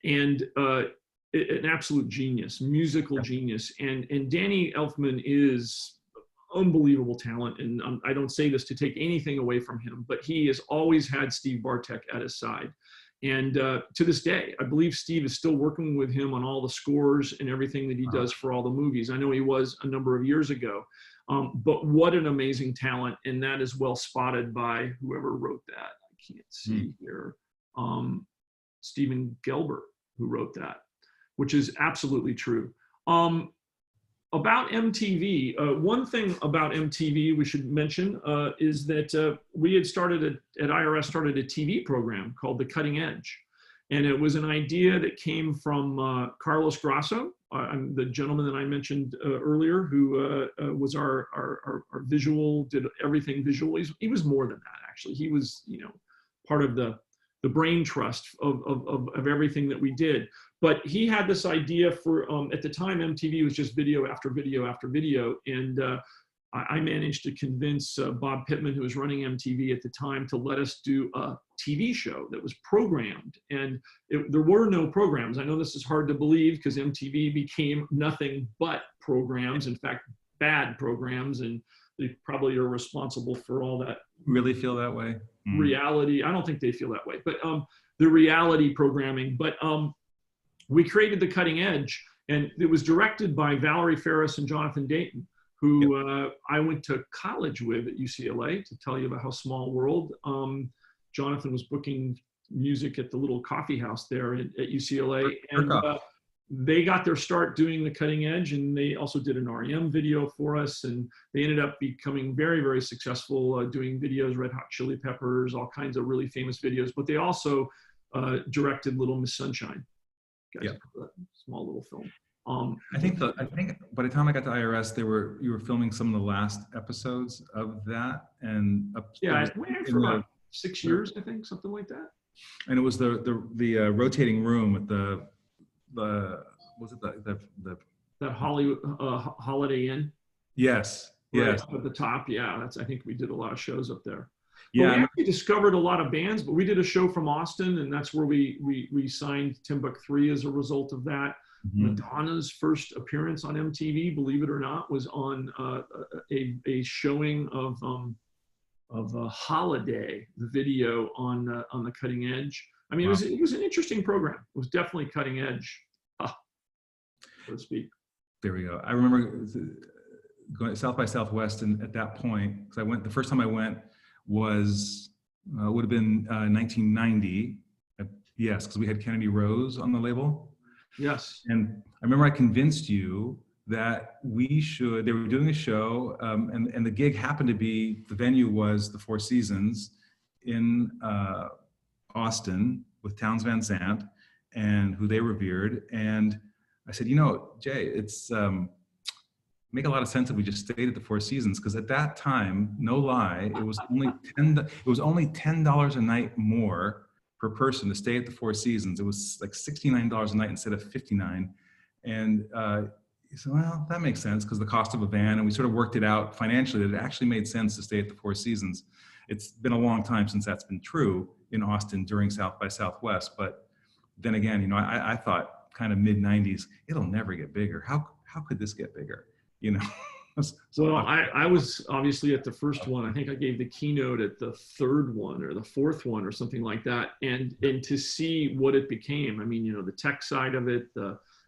and an absolute genius, musical genius. And Danny Elfman is unbelievable talent, and I don't say this to take anything away from him, but he has always had Steve Bartek at his side. And to this day, I believe Steve is still working with him on all the scores and everything that he does for all the movies. I know he was a number of years ago, but what an amazing talent, and that is well spotted by whoever wrote that. I can't see here. Stephen Gelbert, who wrote that, which is absolutely true. About MTV, one thing about MTV we should mention is that we had at IRS started a TV program called The Cutting Edge. And it was an idea that came from Carlos Grasso, the gentleman that I mentioned earlier, who was our visual, did everything visual. He was more than that, actually. He was, part of the brain trust of everything that we did. But he had this idea for, at the time, MTV was just video after video after video. And I managed to convince Bob Pittman, who was running MTV at the time, to let us do a TV show that was programmed. And there were no programs. I know this is hard to believe because MTV became nothing but programs, in fact, bad programs. And they probably are responsible for all that. Really feel that way? Reality. I don't think they feel that way, but the reality programming. But we created The Cutting Edge, and it was directed by Valerie Ferris and Jonathan Dayton, who I went to college with at UCLA, to tell you about how small world. Jonathan was booking music at the little coffee house there at UCLA, and they got their start doing The Cutting Edge, and they also did an REM video for us, and they ended up becoming very, very successful doing videos, Red Hot Chili Peppers, all kinds of really famous videos, but they also directed Little Miss Sunshine. Guys, small little film. I think by the time I got to IRS, you were filming some of the last episodes of that, and I went for about 6 years, I think, something like that. And it was the rotating room with the Holiday Inn. Yes. Right Yes. up at the top. Yeah, I think we did a lot of shows up there. But we Yeah. actually discovered a lot of bands, but we did a show from Austin, and that's where we signed Timbuk 3 as a result of that. Mhm. Madonna's first appearance on MTV, believe it or not, was on a showing of Holiday, the video on the Cutting Edge. I mean, Wow. it was an interesting program. It was definitely cutting edge, so to speak. There we go. I remember going to South by Southwest, and at that point, because the first time I went was would have been 1990. Yes, because we had Kennedy Rose on the label. Yes. And I remember I convinced you that they were doing a show, and the gig happened to be, the venue was the Four Seasons in Austin with Townes Van Zandt, and who they revered. And I said, Jay, it's make a lot of sense if we just stayed at the Four Seasons, because at that time, no lie, it was only $10 a night more per person to stay at the Four Seasons. It was like $69 a night instead of $59. And he said, well, that makes sense because the cost of a van, and we sort of worked it out financially that it actually made sense to stay at the Four Seasons. It's been a long time since that's been true in Austin during South by Southwest. But then again, I thought kind of mid-90s, it'll never get bigger. How could this get bigger? Well, I was obviously at the first one. I think I gave the keynote at the third one or the fourth one or something like that. And to see what it became, I mean, the tech side of it,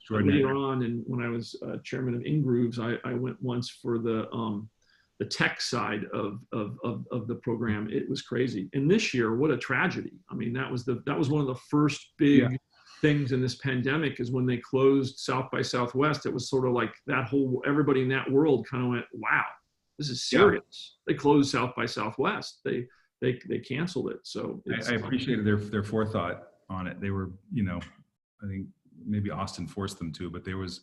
later on, and when I was chairman of InGrooves, I went once for the tech side of the program. It was crazy. And this year, what a tragedy. I mean, that was one of the first big things in this pandemic, is when they closed South by Southwest. It was sort of like everybody in that world kind of went, wow, this is serious. They closed South by Southwest. They canceled it. So I appreciated their forethought on it. They were, I think maybe Austin forced them to, but it was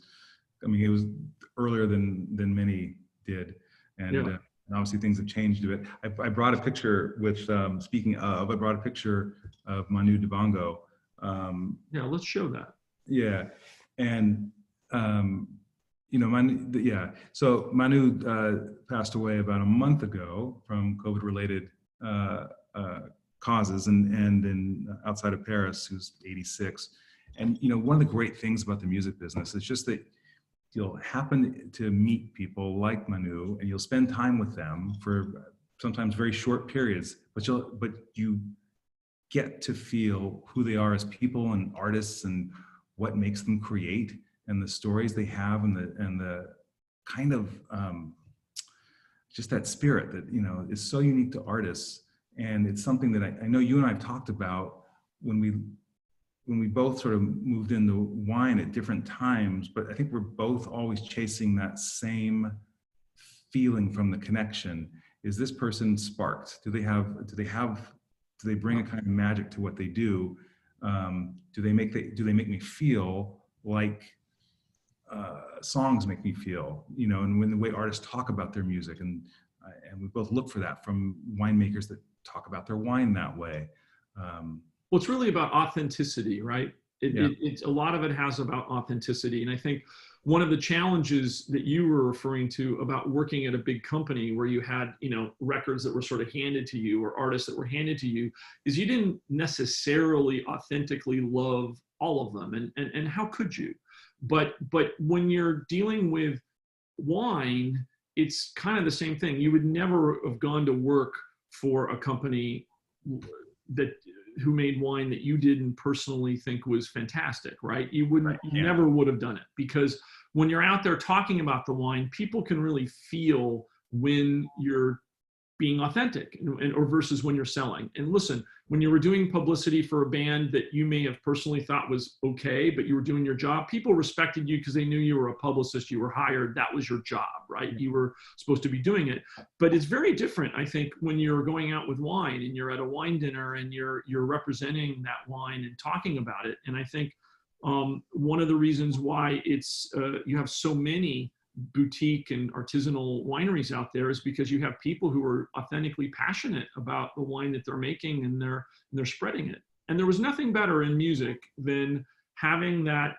earlier than many did. And obviously things have changed a bit. I brought a picture I brought a picture of Manu Dibango. Let's show that. Yeah. And, Manu, so Manu passed away about a month ago from COVID-related causes, and in outside of Paris, who's 86. And, one of the great things about the music business is just that you'll happen to meet people like Manu, and you'll spend time with them for sometimes very short periods, but you get to feel who they are as people and artists, and what makes them create, and the stories they have, and the kind of just that spirit that is so unique to artists. And it's something that I know you and I have talked about when we both sort of moved into wine at different times, but I think we're both always chasing that same feeling from the connection. Is this person sparked? Do they bring a kind of magic to what they do? Do they make me feel like songs make me feel, and when the way artists talk about their music, and we both look for that from winemakers that talk about their wine that way. Well, it's really about authenticity, right? It's a lot of it has about authenticity. And I think one of the challenges that you were referring to about working at a big company where you had, records that were sort of handed to you, or artists that were handed to you, is you didn't necessarily authentically love all of them. And how could you? But when you're dealing with wine, it's kind of the same thing. You would never have gone to work for a company who made wine that you didn't personally think was fantastic, right? You wouldn't, you never would have done it, because when you're out there talking about the wine, people can really feel when you're being authentic or versus when you're selling. And listen, when you were doing publicity for a band that you may have personally thought was okay, but you were doing your job, people respected you because they knew you were a publicist, you were hired, that was your job, right? You were supposed to be doing it. But it's very different, I think, when you're going out with wine and you're at a wine dinner and you're representing that wine and talking about it. And I think one of the reasons why it's you have so many boutique and artisanal wineries out there is because you have people who are authentically passionate about the wine that they're making, and they're spreading it. And there was nothing better in music than having that,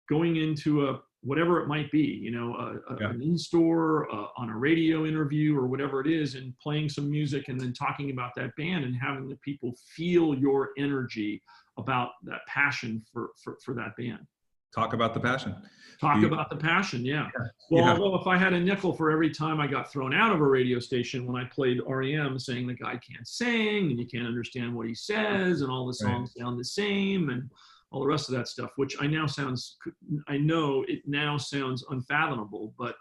going into a whatever it might be, you know, an in-store, on a radio interview or whatever it is, and playing some music and then talking about that band and having the people feel your energy about that passion for that band. Talk about the passion. Talk about the passion, yeah. Well, although if I had a nickel for every time I got thrown out of a radio station when I played REM saying the guy can't sing and you can't understand what he says and all the songs sound the same and all the rest of that stuff, which I know it now sounds unfathomable. But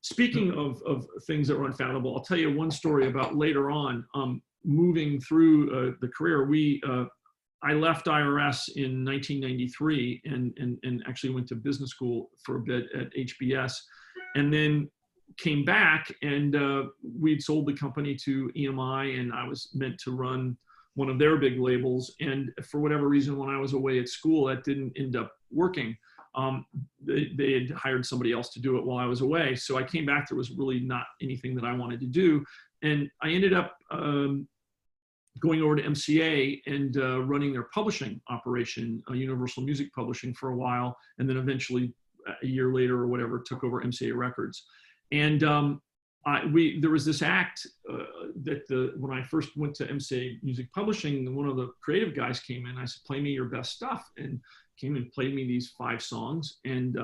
speaking of things that were unfathomable, I'll tell you one story about later on, moving through the career. I left IRS in 1993 and actually went to business school for a bit at HBS, and then came back, and we'd sold the company to EMI, and I was meant to run one of their big labels. And for whatever reason, when I was away at school, that didn't end up working. They had hired somebody else to do it while I was away. So I came back, there was really not anything that I wanted to do. And I ended up going over to MCA and running their publishing operation, Universal Music Publishing, for a while. And then eventually a year later or whatever, took over MCA Records. And there was this act that when I first went to MCA Music Publishing, one of the creative guys came in. I said, "Play me your best stuff," and came and played me these 5 songs. And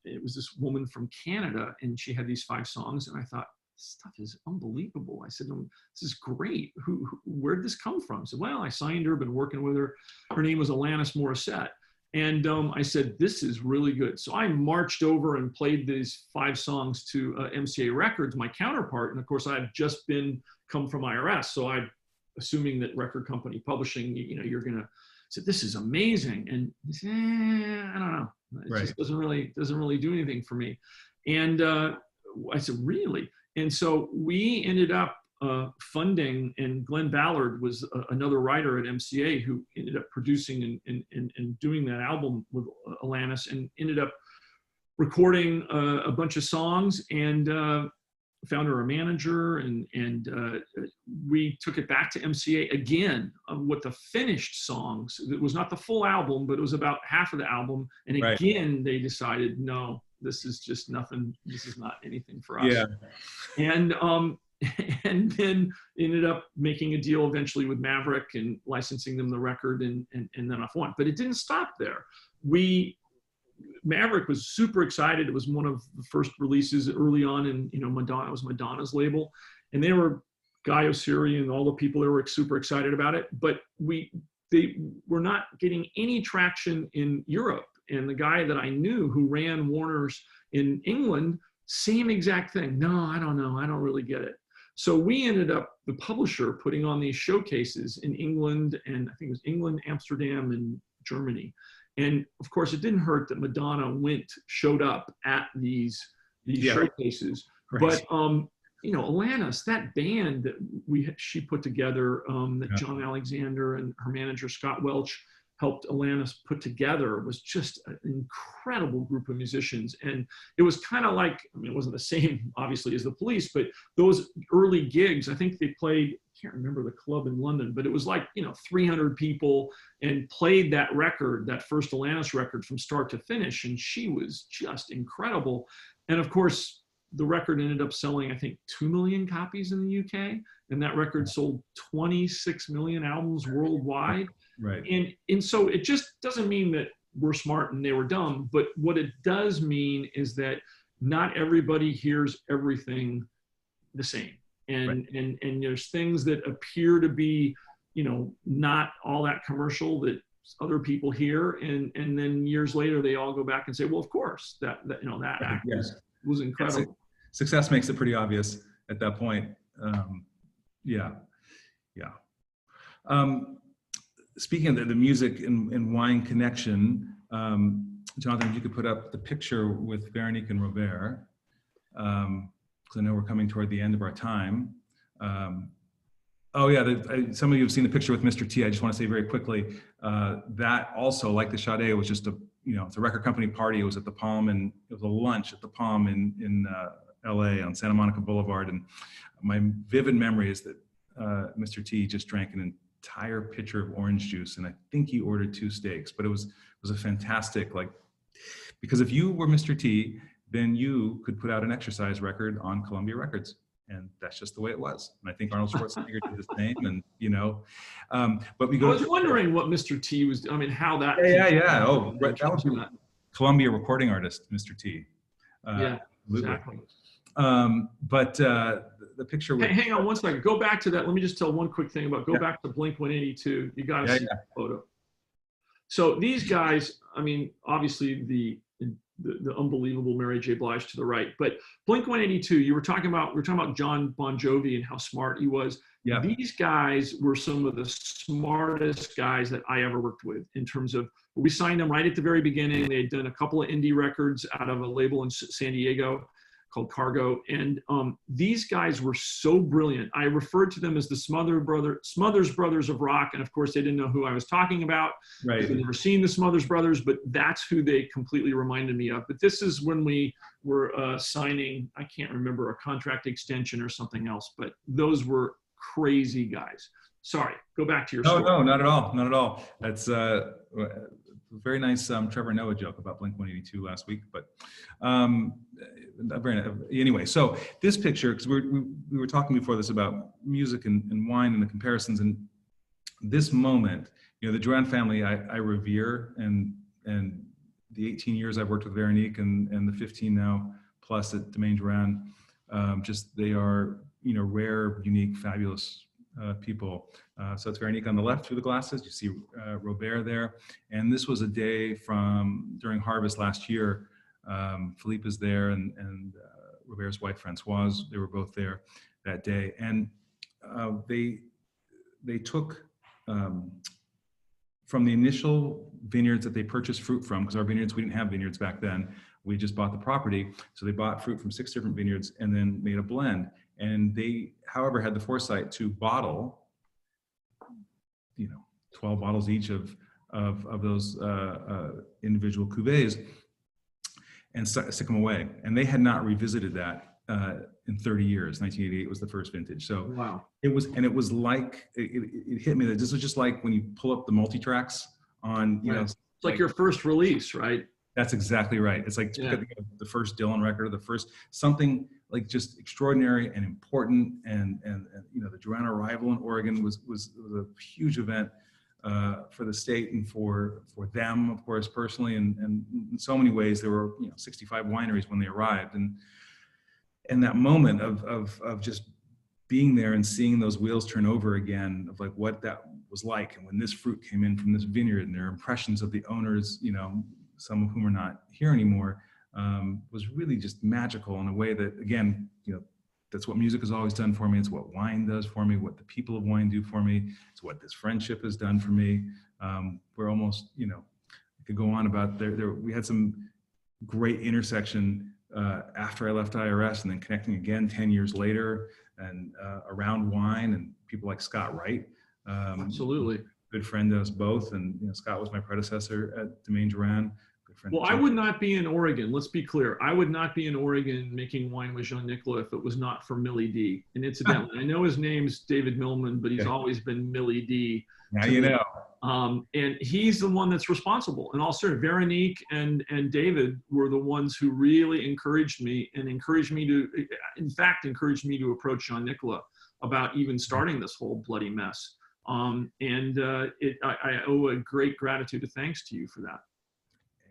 it was this woman from Canada, and she had these 5 songs, and I thought, this stuff is unbelievable. I said, "This is great. Where'd this come from?" I said, "Well, I signed her, been working with her. Her name was Alanis Morissette." And I said, "This is really good." So I marched over and played these 5 songs to MCA Records, my counterpart. And of course, I've just come from IRS. So I'm assuming that record company publishing, you're going to say, "This is amazing." And he said, "I don't know. It just doesn't really do anything for me." And I said, "Really?" And so we ended up funding, and Glenn Ballard was another writer at MCA who ended up producing and doing that album with Alanis, and ended up recording a bunch of songs, and found her a manager, and we took it back to MCA again with the finished songs. It was not the full album, but it was about half of the album. And again, they decided, no, this is just nothing. This is not anything for us. Yeah. And then ended up making a deal eventually with Maverick and licensing them the record, and then off went. But it didn't stop there. Maverick was super excited. It was one of the first releases early on, and Madonna, it was Madonna's label, and they were Guy Oseary and all the people there were super excited about it. But they were not getting any traction in Europe. And the guy that I knew who ran Warner's in England, same exact thing. "No, I don't know. I don't really get it." So we ended up, the publisher, putting on these showcases in England, and I think it was England, Amsterdam, and Germany. And of course, it didn't hurt that Madonna showed up at these showcases. Right. But Alanis, that band that she put together, that John Alexander and her manager Scott Welch helped Alanis put together, was just an incredible group of musicians. And it was kind of like, it wasn't the same, obviously, as the Police, but those early gigs, I think they played, I can't remember the club in London, but it was like, 300 people, and played that record, that first Alanis record, from start to finish. And she was just incredible. And of course, the record ended up selling, I think, 2 million copies in the UK. And that record sold 26 million albums worldwide. Right. And so it just doesn't mean that we're smart and they were dumb, but what it does mean is that not everybody hears everything the same. And there's things that appear to be, not all that commercial that other people hear. And then years later, they all go back and say, well, of course, that act was incredible. Success makes it pretty obvious at that point. Speaking of the music and wine connection, Jonathan, if you could put up the picture with Veronique and Robert, because I know we're coming toward the end of our time. Some of you have seen the picture with Mr. T. I just want to say very quickly, that also, like the Sade, was just it's a record company party. It was at the Palm, and it was a lunch at the Palm in LA on Santa Monica Boulevard. And my vivid memory is that Mr. T just drank an entire pitcher of orange juice, and I think he ordered 2 steaks, but it was a fantastic, Because if you were Mr. T, then you could put out an exercise record on Columbia Records. And that's just the way it was. And I think Arnold Schwarzenegger did the same. And, you know, but we go. I was wondering what Mr. T was, I mean, how that. Yeah. Oh, right. That was Columbia recording artist, Mr. T. Yeah, exactly. But the picture. Hey, hang on one second. Go back to that. Let me just tell one quick thing about, go back to Blink 182. You got to see the photo. So these guys, I mean, obviously the unbelievable Mary J. Blige to the right, but Blink 182, we were talking about John Bon Jovi and how smart he was. Yeah. These guys were some of the smartest guys that I ever worked with in terms of, we signed them right at the very beginning. They had done a couple of indie records out of a label in San Diego called Cargo. And these guys were so brilliant. I referred to them as the Smothers Brothers of rock. And of course, they didn't know who I was talking about. Right. They'd never seen the Smothers Brothers, but that's who they completely reminded me of. But this is when we were signing, I can't remember, a contract extension or something else, but those were crazy guys. Sorry, go back to your story. No, not at all. Not at all. That's very nice Trevor Noah joke about Blink 182 last week, but anyway, so this picture, because we were talking before this about music and wine and the comparisons, and this moment, you know, the Drouhin family I revere, and the 18 years I've worked with Veronique and the 15 now plus at Domaine Drouhin, just they are, you know, rare, unique, fabulous people. So it's Veronique on the left through the glasses. You see Robert there. And this was a day during harvest last year. Philippe is there and Robert's wife, Francoise, they were both there that day. And they took from the initial vineyards that they purchased fruit from, because our vineyards, we didn't have vineyards back then. We just bought the property. So they bought fruit from 6 different vineyards and then made a blend. And they, however, had the foresight to bottle, you know, 12 bottles each of those individual cuvées and stick them away. And they had not revisited that in 30 years. 1988 was the first vintage. So wow. It was like, it hit me that this was just like when you pull up the multi-tracks on, you know. It's like your first release, right? That's exactly right. It's like the first Dylan record, the first something like just extraordinary and important, and you know, the Drouhin arrival in Oregon was a huge event for the state and for them, of course, personally, and in so many ways. There were, you know, 65 wineries when they arrived, and that moment of just being there and seeing those wheels turn over again, of like what that was like, and when this fruit came in from this vineyard, and their impressions of the owners, you know, some of whom are not here anymore, was really just magical in a way that, again, you know, that's what music has always done for me. It's what wine does for me, what the people of wine do for me. It's what this friendship has done for me. We're almost, you know, I could go on about we had some great intersection after I left IRS and then connecting again 10 years later and around wine and people like Scott Wright. Absolutely. Good friend to us both. And, you know, Scott was my predecessor at Domaine Drouhin. Well, I would not be in Oregon. Let's be clear. I would not be in Oregon making wine with Jean-Nicolas if it was not for Millie D. And incidentally, I know his name's David Millman, but he's always been Millie D. Now you know. And he's the one that's responsible. And also Veronique and David were the ones who really encouraged me to approach Jean-Nicolas about even starting this whole bloody mess. I owe a great gratitude and thanks to you for that.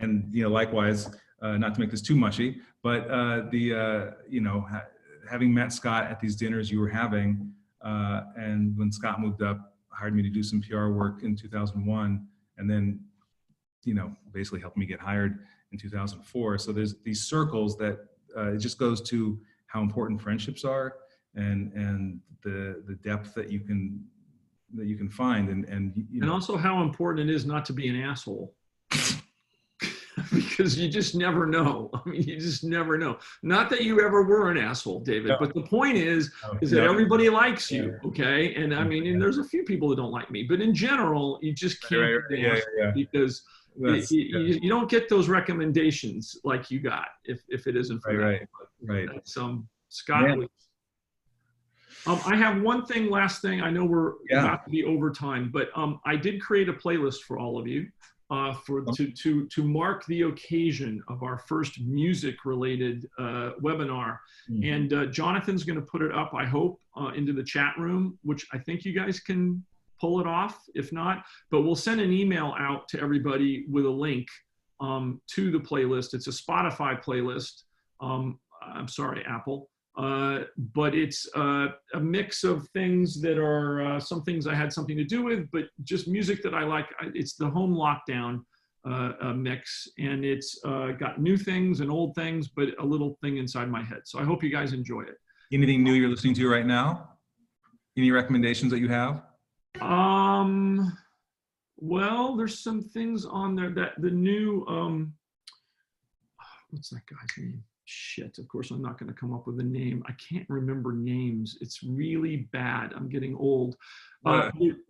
And, you know, likewise, not to make this too mushy, but you know, having met Scott at these dinners you were having, and when Scott moved up, hired me to do some PR work in 2001, and then, you know, basically helped me get hired in 2004. So there's these circles that it just goes to how important friendships are, and the depth that you can find, and you know. Also how important it is not to be an asshole. Because you just never know. I mean, you just never know. Not that you ever were an asshole, David, no. But the point is that everybody likes you, okay? And I mean, and there's a few people that don't like me, but in general, you just can't be an asshole because you don't get those recommendations like you got if it isn't for that. Right. Scott. Yeah. I have last thing. I know we're about to be over time, but I did create a playlist for all of you. to mark the occasion of our first music-related webinar. Mm-hmm. And Jonathan's going to put it up, I hope, into the chat room, which I think you guys can pull it off. If not, but we'll send an email out to everybody with a link to the playlist. It's a Spotify playlist. I'm sorry, Apple. But it's a mix of things that are some things I had something to do with, but just music that I like. It's the home lockdown mix, and it's got new things and old things, but a little thing inside my head. So I hope you guys enjoy it. Anything new you're listening to right now? Any recommendations that you have? Well, there's some things on there that the new, what's that guy's name? Shit, of course I'm not going to come up with a name. I can't remember names. It's really bad. I'm getting old.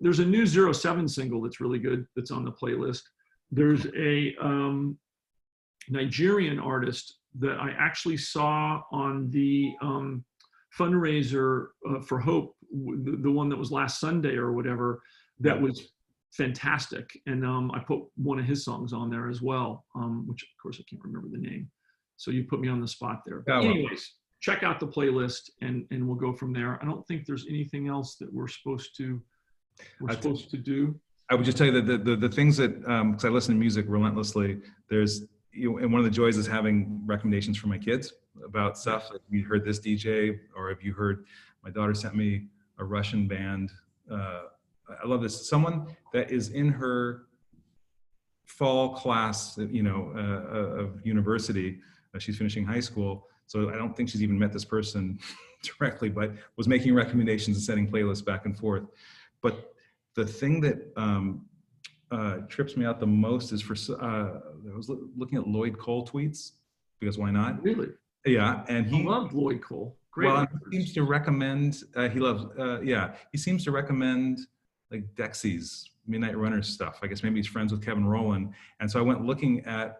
There's a new 07 single that's really good that's on the playlist. There's a Nigerian artist that I actually saw on the fundraiser for Hope, the one that was last Sunday or whatever, that was fantastic. And I put one of his songs on there as well, which of course I can't remember the name. So you put me on the spot there. But anyways, check out the playlist and we'll go from there. I don't think there's anything else that we're supposed to do. I would just tell you that the things that, because I listen to music relentlessly, there's, and one of the joys is having recommendations from my kids about stuff. Like, you heard this DJ, or have you heard, my daughter sent me a Russian band. I love this. Someone that is in her fall class, of university. She's finishing high school, so I don't think she's even met this person directly, but was making recommendations and sending playlists back and forth. But the thing that trips me out the most is I was looking at Lloyd Cole tweets, because why not? Really? Yeah, and he loved Lloyd Cole. Great. Well, he seems to recommend. He seems to recommend like Dexy's Midnight Runners stuff. I guess maybe he's friends with Kevin Rowland, and so I went looking at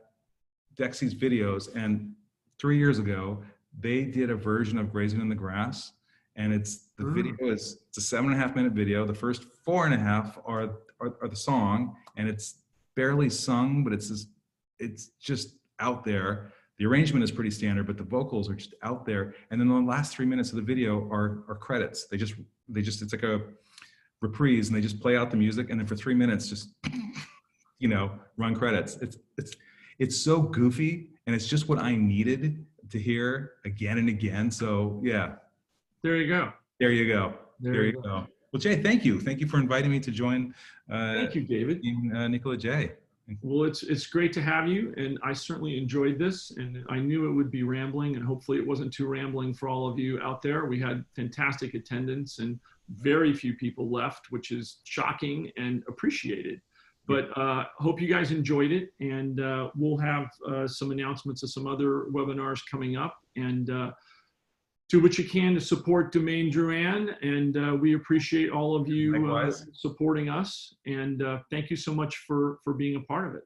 Dexy's videos, and 3 years ago they did a version of Grazing in the Grass, and the video is, it's a 7.5 minute video. The first 4.5 are the song, and it's barely sung, but it's just out there. The arrangement is pretty standard, but the vocals are just out there. And then the last 3 minutes of the video are credits. They just it's like a reprise, and they just play out the music, and then for 3 minutes just run credits. It's so goofy, and it's just what I needed to hear again and again. So yeah. There you go. There you go. There you go. Well, Jay, thank you. Thank you for inviting me to join. Thank you, David. Nicolas-Jay. Well, it's great to have you, and I certainly enjoyed this, and I knew it would be rambling, and hopefully it wasn't too rambling for all of you out there. We had fantastic attendance, and very few people left, which is shocking and appreciated. But hope you guys enjoyed it, and we'll have some announcements of some other webinars coming up, and do what you can to support Domaine Drouhin, and we appreciate all of you supporting us, and thank you so much for being a part of it.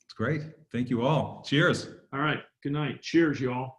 It's great. Thank you all. Cheers. All right. Good night. Cheers, y'all.